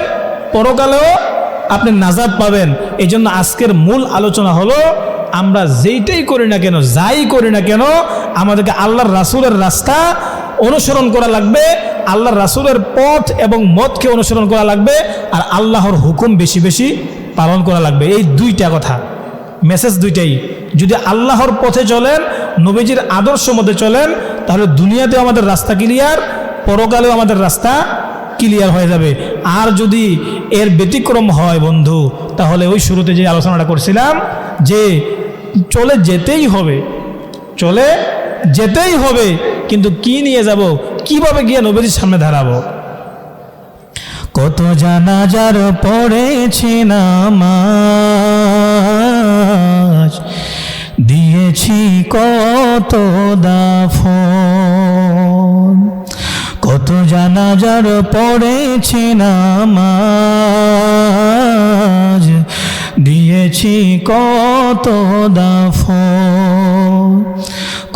পরকালেও আপনি নাজাত পাবেন। এই জন্য আজকের মূল আলোচনা হলো আমরা যেইটাই করি না কেন, যাই করি না কেন, আমাদেরকে আল্লাহর রাসূলের রাস্তা অনুসরণ করা লাগবে, আল্লাহর রাসূলের পথ এবং মতকে অনুসরণ করা লাগবে, আর আল্লাহর হুকুম বেশি বেশি পালন করা লাগবে। এই দুইটা কথা, মেসেজ দুইটাই। যদি আল্লাহর পথে চলেন, নবীজির আদর্শ মধ্যে চলেন, তাহলে দুনিয়াতেও আমাদের রাস্তা ক্লিয়ার, পরকালেও আমাদের রাস্তা ক্লিয়ার হয়ে যাবে। আর যদি এর ব্যতিক্রম হয় বন্ধু, তাহলে ওই শুরুতে যে আলোচনাটা করছিলাম যে চলে যেতেই হবে, চলে যেতেই হবে, কিন্তু কি নিয়ে যাব, কিভাবে গিয়ে নবীজির সামনে দাঁড়াবো? কত জানাজার পড়েছে নামাজ, দিয়েছি কত দাফন, কত জানাজার পড়েছে নামাজ, দিয়েছি কত দাফন,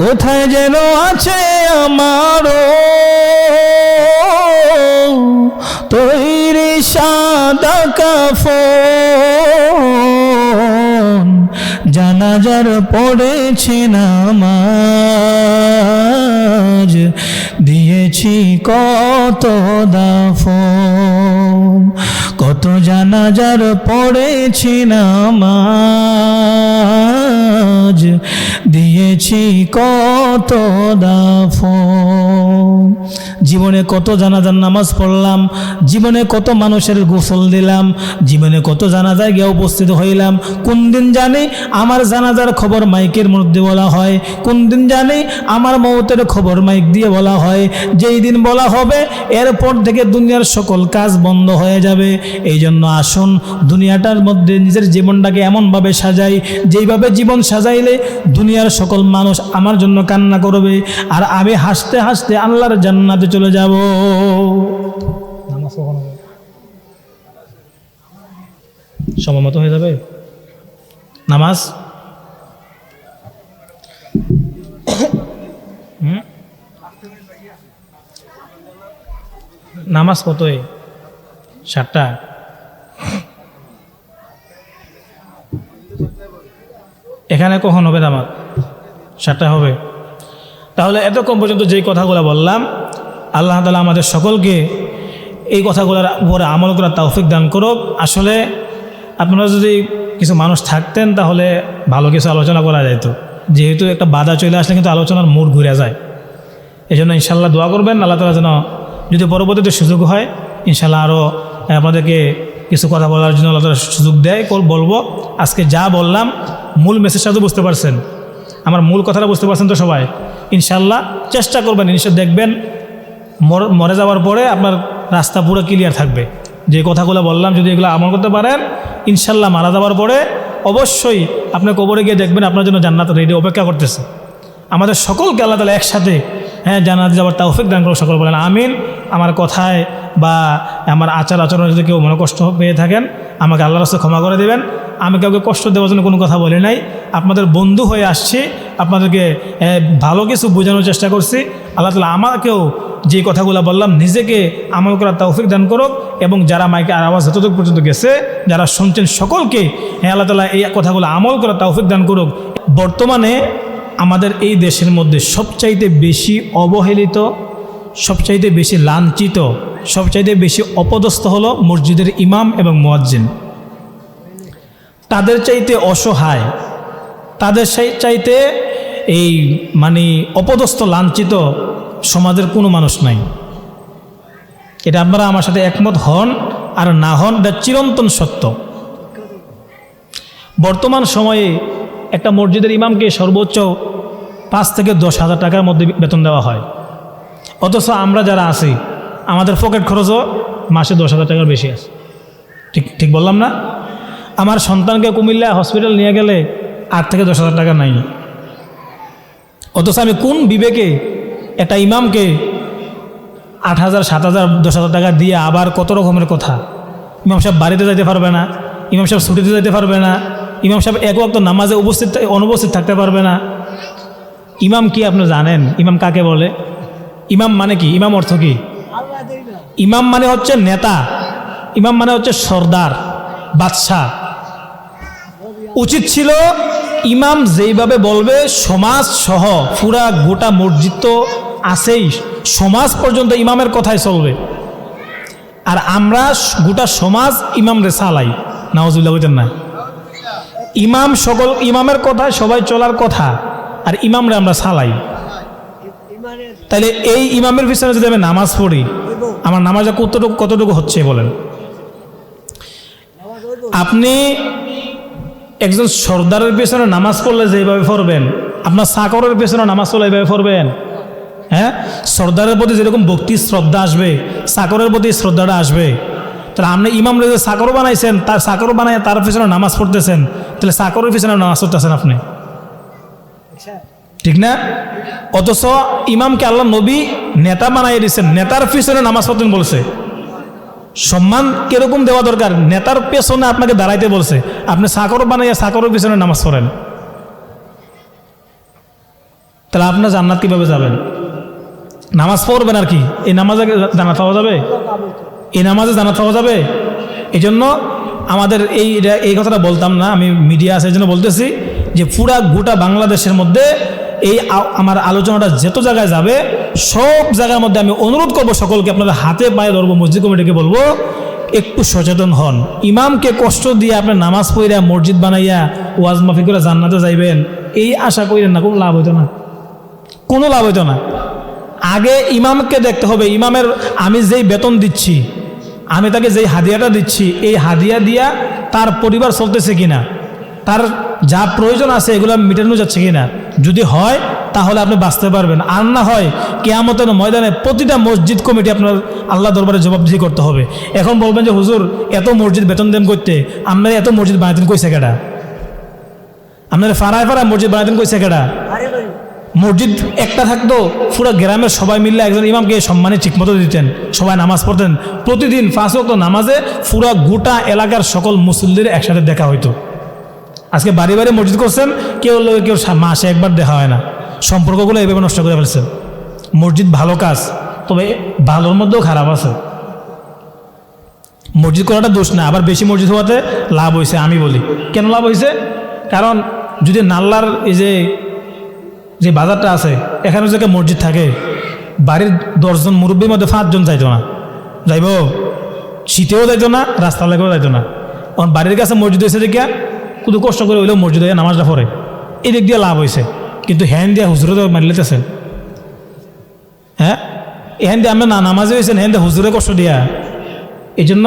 কোথায় যেন আছে আমারও তৈরি সাদা কাফন, জানাজার পড়েছে নামাজ, দিয়েছি কত দাফন, কত জানাজার পড়েছে নামাজ, দিয়েছি কত দাফন। জীবনে কত জানাজার নামাজ পড়লাম, জীবনে কত মানুষের গোসল দিলাম, জীবনে কত জানাজায় গিয়ে উপস্থিত হইলাম। কোন দিন জানি আমার জানাজার খবর মাইকের মধ্যে বলা হয়, কোন দিন জানি আমার মৌতের খবর মাইক দিয়ে বলা হয়। যেই দিন বলা হবে এরপর থেকে দুনিয়ার সকল কাজ বন্ধ হয়ে যাবে। এই জন্য আসুন দুনিয়াটার মধ্যে নিজের জীবনটাকে এমনভাবে সাজাই, যেইভাবে জীবন সাজাইলে দুনিয়ার সকল মানুষ আমার জন্য কান্না করবে, আর আমি হাসতে হাসতে আল্লাহর জান্নাতে চলে যাব। নামাজ কখন হবে? সময় মতো হয়ে যাবে নামাজ? নামাজ কত? 7টা। এখানে কখন হবে নামাজ? 7টা হবে। তাহলে এতক্ষণ পর্যন্ত যেই কথাগুলো বললাম আল্লাহ তাআলা আমাদের সকলকে এই কথাগুলোর উপরে আমল করার তৌফিক দান করুক। আসলে আপনারা যদি কিছু মানুষ থাকতেন তাহলে ভালো কিছু আলোচনা করা যেত, যেহেতু একটা বাধা চলে আসলে কিন্তু আলোচনার মুড ঘুরে যায়। এই জন্য ইনশাল্লাহ দোয়া করবেন আল্লাহ তাআলা যেন যদি পরবর্তীতে সুযোগ হয় ইনশাল্লাহ আরও আপনাদেরকে কিছু কথা বলার জন্য আল্লাহ তাআলা সুযোগ দেয় বলবো। আজকে যা বললাম মূল মেসেজটা তো বুঝতে পারছেন, আমার মূল কথাটা বুঝতে পারছেন তো সবাই? ইনশাল্লাহ চেষ্টা করবেন, নিশ্চয় দেখবেন মরে যাওয়ার পরে আপনার রাস্তা পুরো ক্লিয়ার থাকবে। যে কথাগুলো বললাম যদি এগুলো আমল করতে পারেন ইনশাল্লাহ মারা যাওয়ার পরে অবশ্যই আপনি কবরে গিয়ে দেখবেন আপনার জন্য জান্নাত রেডি অপেক্ষা করতেছে। আমাদের সকলকে আল্লাহ তাআলা একসাথে জান্নাতে যাওয়ার তৌফিক দান করুন, সকল বলেন আমিন। আমার কথায় বা আমার আচার আচরণে যদি কেউ মনে কষ্ট পেয়ে থাকেন আমাকে আল্লাহর রাস্তায় ক্ষমা করে দেবেন। আমি কাউকে কষ্ট দেওয়ার জন্য কোনো কথা বলি নাই, আপনাদের বন্ধু হয়ে আসছি, আপনাদেরকে ভালো কিছু বোঝানোর চেষ্টা করছি। আল্লাহ তাআলা আমাকেও যে কথাগুলো বললাম নিজেকে আমল করার তৌফিক দান করুক, এবং যারা মাইকে আর আওয়াজ যতটুকু পর্যন্ত গেছে যারা শুনছেন সকলকে আল্লাহ তাআলা এই কথাগুলো আমল করার তৌফিক দান করুক। বর্তমানে আমাদের এই দেশের মধ্যে সবচাইতে বেশি অবহেলিত, সবচাইতে বেশি লাঞ্ছিত, সবচাইতে বেশি অপদস্থ হলো মসজিদের ইমাম এবং মুয়াজ্জিন। তাদের চাইতে অসহায়, তাদের চাইতে এই অপদস্থ লাঞ্ছিত সমাজের কোনো মানুষ নাই। এটা আপনারা আমার সাথে একমত হন আর না হন, এটা চিরন্তন সত্য। বর্তমান সময়ে একটা মসজিদের ইমামকে সর্বোচ্চ 5 থেকে 10,000 টাকার মধ্যে বেতন দেওয়া হয়, অথচ আমরা যারা আছি আমাদের পকেট খরচও মাসে 10,000 টাকার বেশি আছে। ঠিক বললাম না? আমার সন্তানকে কুমিল্লা হসপিটাল নিয়ে গেলে 8 থেকে 10,000 টাকা নাই, অথচ আমি কোন বিবেকে একটা ইমামকে 8,000, 7,000, 10,000 টাকা দিয়ে আবার কত রকমের কথা। ইমাম সাহেব বাড়িতে যাইতে পারবে না, ইমাম সাহেব ছুটিতে যাইতে পারবে না, ইমাম সাহেব এক ওয়াক্ত নামাজে অনুপস্থিত থাকতে পারবে না। ইমাম কি আপনি জানেন? ইমাম কাকে বলে? ইমাম মানে কি? ইমাম অর্থ কি? ইমাম মানে হচ্ছে নেতা, ইমাম মানে হচ্ছে সর্দার, বাদশাহ। উচিত ছিল ইমাম যেইভাবে বলবে সমাজ সহ পুরা গোটা মসজিদ তো আছেই, সমাজ পর্যন্ত ইমামের কথাই চলবে। আর আমরা গোটা সমাজ ইমামরে চালাই, নাউজুবিল্লাহ বলতেন না? ইমামের কথায় সবাই চলার কথা, আর ইমামরে আমরা চালাই। তাইলে এই ইমামের পিছনে যদি আমি নামাজ পড়ি আমার নামাজটা কতটুকু হচ্ছে বলেন? আপনি একজন সর্দারের পেছনে নামাজ পড়লে যেভাবে পড়বেন, আপনার চাকরের পেছনে নামাজ পড়লে এইভাবে পড়বেন? সর্দারের প্রতি যেরকম ভক্তি শ্রদ্ধা আসবে চাকরের প্রতি শ্রদ্ধাটা আসবে। তাহলে আপনি ইমামরে যে চাকর বানাইছেন, তার চাকর বানাই তার পিছনে নামাজ পড়তেছেন, তাহলে চাকরের পিছনে নামাজ পড়তেছেন আপনি, ঠিক না? অথচ ইমামকে আল্লাহ নবী নেতা বানাই দিয়েছেন, নেতার পিছনে নামাজ পড়তেন বলছে। সম্মান কিরকম দেওয়া দরকার? নেতার পেছনে আপনাকে দাঁড়াইতে বলছে, আপনি চাকর বানাইয়া চাকরের পিছনে নামাজ পড়েন, তাহলে আপনার জান্নাত কিভাবে যাবেন? নামাজ পড়বেন আর কি, এই নামাজে জান্নাত পাওয়া যাবে? এই নামাজে জান্নাত পাওয়া যাবে? এই জন্য আমাদের এই কথাটা বলতাম না, আমি মিডিয়া আছে এই জন্য বলতেছি যে পুরা গোটা বাংলাদেশের মধ্যে এই আমার আলোচনাটা যত জায়গায় যাবে সব জায়গার মধ্যে আমি অনুরোধ করব সকলকে, আপনাদের হাতে পায়ে ধরবো, মসজিদ কমিটিকে বলবো একটু সচেতন হন। ইমামকে কষ্ট দিয়ে আপনি নামাজ পড়িয়া মসজিদ বানাইয়া ওয়াজ মাহফিল করে জান্নাতে যাইবেন এই আশা করেন না, কোনো লাভ হইতো না, কোনো লাভ হইতো না। আগে ইমামকে দেখতে হবে, ইমামের আমি যেই বেতন দিচ্ছি, আমি তাকে যেই হাদিয়াটা দিচ্ছি, এই হাদিয়া দিয়া তার পরিবার চলতেছে কিনা, তার যা প্রয়োজন আছে এগুলো মেটানো যাচ্ছে কিনা। যদি হয় তাহলে আপনি বাঁচতে পারবেন, আর না হয় কিয়ামতের ময়দানে প্রতিটা মসজিদ কমিটি আপনার আল্লাহ দরবারে জবাবদিহি করতে হবে। এখন বলবেন যে হুজুর এত মসজিদ বেতন দেন করতে, আপনারা এত মসজিদ বানাতেন কইছে কেডা? আপনারা ফাড়ায় মসজিদ বানাতেন কইছে কেডা? মসজিদ একটা থাকতো, পুরো গ্রামের সবাই মিললে একজন ইমামকে সম্মানে ঠিকমতো দিতেন, সবাই নামাজ পড়তেন, প্রতিদিন 5 ওয়াক্ত নামাজে পুরো গোটা এলাকার সকল মুসল্লিদের একসাথে দেখা হইতো। আজকে বাড়ি বাড়ি মসজিদ করছেন, কেউ মাসে একবার দেখা হয় না, সম্পর্কগুলো এভাবে নষ্ট করে ফেলছেন। মসজিদ ভালো কাজ, তবে ভালোর মধ্যেও খারাপ আছে। মসজিদ করাটা দোষ না, আবার বেশি মসজিদ হওয়াতে লাভ হয়েছে। আমি বলি কেন লাভ হয়েছে? কারণ যদি নাল্লার এই যে বাজারটা আছে এখানে যদি মসজিদ থাকে বাড়ির 10 জন মুরব্বীর মধ্যে 5 জন যাইতো না, যাইব? শীতেও যাইতো না, রাস্তা লাগেও যাইতো না। এখন বাড়ির কাছে মসজিদ হয়েছে দেখিয়া শুধু কষ্ট করে হইলেও মসজিদে নামাজটা পড়ে, এদিক দিয়ে লাভ হয়েছে। কিন্তু হ্যান্ড দিয়া হুজুরে তো মারি লেতেছেন। হ্যাঁ, এখান দিয়ে আমরা না নামাজে হয়েছেন, হ্যান্ড দিয়ে হুজুরে কষ্ট দিয়া। এই জন্য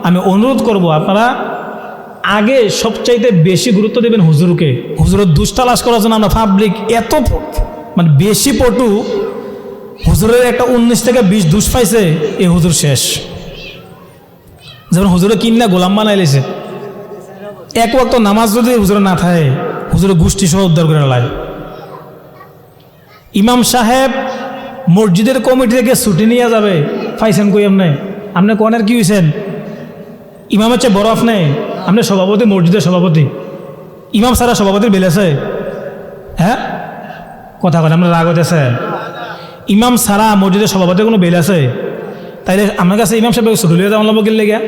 আমি অনুরোধ করব, আপনারা আগে সবচাইতে বেশি গুরুত্ব দেবেন হুজুরকে। হুজুরের দুষ্টালাশ করার জন্য আমরা পাবলিক এত মানে বেশি পটু, হুজুরের একটা 19 থেকে 20 দুষ পাইছে, এই হুজুর শেষ। যেমন হুজুরে কিনা গোলাম বানাই লেছে, এক ওয়াক্ত নামাজ যদি হুজুরে না থাকে, হুজুরের গোষ্ঠী সহ উদ্ধার করে লাই। ইমাম সাহেব মসজিদের কমিটি থেকে ছুটি নিয়ে যাবে, পাইছেন কই? আপনি কোনের কি হয়েছেন? ইমাম হচ্ছে বড়, আপনি সভাপতি, মসজিদের সভাপতি। ইমাম সারা সভাপতির বেল আছে? হ্যাঁ, কথা কথা আমরা রাগ হইতেছে। ইমাম সারা মসজিদের সভাপতির কোনো বেল আছে? তাইলে আমার কাছে ইমাম সাহেব ছুটি নিয়ে যাওয়া লাগবো গেলে গিয়া?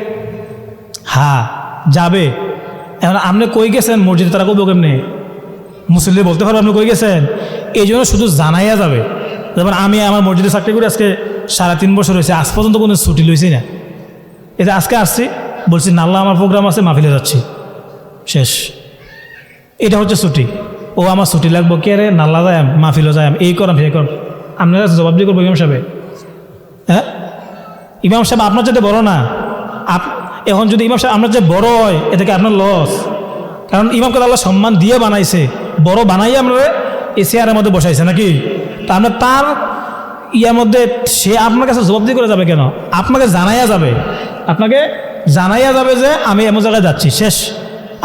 হ্যাঁ, যাবে। এখন আপনি কই গেছেন মসজিদে, তারা কইব কেমনি? মুসল্লি বলতে পারবো আপনি কই গেছেন? এই জন্য শুধু জানাইয়া যাবে। যেমন আমি আমার মসজিদে চাকরি করে আজকে 3.5 বছর হয়েছে, আজ পর্যন্ত কোনো ছুটি লইছি না। এই যে আজকে আসছি, বলছি নাল্লা আমার প্রোগ্রাম আছে, মাহফিলে যাচ্ছি, শেষ। এটা হচ্ছে ছুটি। ও আমার ছুটি লাগবো, কে রে? নাল্লা যায়, মাহফিলে যায়, এই করাম সেই কর। আপনারা জবাব দিয়ে করবো ইমাম সাহেব? হ্যাঁ, ইমাম সাহেব আপনার যাতে বড় না। এখন যদি ইমাম সাহেব আপনার যে বড় হয়, এটাকে আপনার লস। কারণ ইমামকে আল্লাহ সম্মান দিয়ে বানাইছে, বড় বানাইয়া আপনারা এই চেয়ারের মধ্যে বসাইছে নাকি? তা আপনার তার ইয়ার মধ্যে সে আপনার কাছে জবাবদিহি করে যাবে কেন? আপনাকে জানাইয়া যাবে, আপনাকে জানাইয়া যাবে যে আমি এমন জায়গায় যাচ্ছি, শেষ।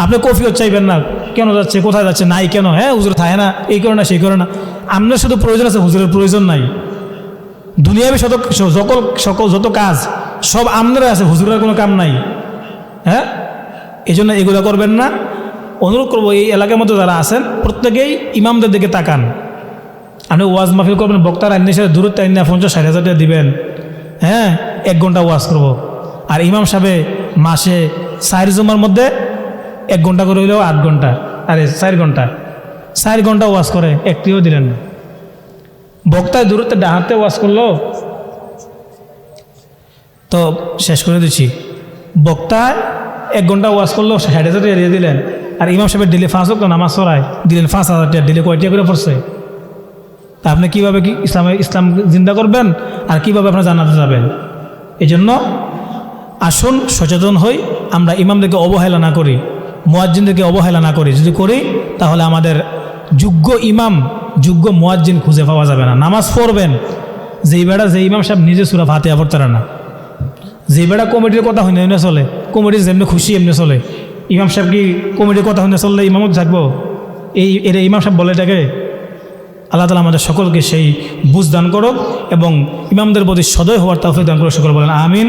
আপনি কফিও চাইবেন না, কেন যাচ্ছে, কোথায় যাচ্ছে, নাই কেন, হ্যাঁ হুজুর থাকে না, এই করে না সেই করে না। আপনার শুধু প্রয়োজন আছে, হুজুরের প্রয়োজন নাই। দুনিয়াবি সকল যত কাজ সব আপনারা আছে, হুজুরের কোনো কাম নাই। হ্যাঁ, এই জন্য এগুলো করবেন না। অনুরোধ করবো, এই এলাকার মধ্যে যারা আছেন প্রত্যেকেই ইমামদের দিকে তাকান। আপনি ওয়াজ মাহফিল করবেন, বক্তার আইনের সাথে দূরত্ব আইন 50-60 টাকা দিবেন। হ্যাঁ, 1 ঘন্টা ওয়াজ করব। আর ইমাম সাহেব মাসে 4 জমার মধ্যে 1 ঘন্টা করে হইলেও 8 ঘন্টা, আরে 4 ঘন্টা ওয়াজ করে, একটিও দিলেন না। বক্তায় দূরত্বে ডাহাতে ওয়াজ করলো তো শেষ করে দিচ্ছি। বক্তায় 1 ঘন্টা ওয়াজ করলো, 60,000 টাকা দিয়ে দিলেন। আর ইমাম সাহেবের দিলে 5 ওয়াক্ত নামাজ পড়ায়, দিলেন 5,000 টাকা, দিলে কয়টা করে পড়ছে? তা আপনি কীভাবে ইসলাম জিন্দা করবেন আর কীভাবে আপনার জান্নাতে যাবেন? এই জন্য আসুন সচেতন হই, আমরা ইমামদেরকে অবহেলা না করি, মুয়াজ্জিনদেরকে অবহেলা না করি। যদি করি তাহলে আমাদের যোগ্য ইমাম, যোগ্য মুয়াজ্জিন খুঁজে পাওয়া যাবে না। নামাজ পড়বেন যেই ইমাম সাহেব নিজে সূরা ফাতিহা পড়তে পারে না, যে বেড়া কমিটির কথা হইনে হইনে চলে, কমিটির যেমনি খুশি এমনি চলে, ইমাম সাহেব কি কমিটির কথা হইনে চললে ইমামত থাকবো? এটা ইমাম সাহেব বলে এটাকে? আল্লাহ তাআলা আমাদের সকলকে সেই বুঝ দান করুক এবং ইমামদের প্রতি সদয় হওয়ার তৌফিক দান করুক। সকল বলেন আমিন।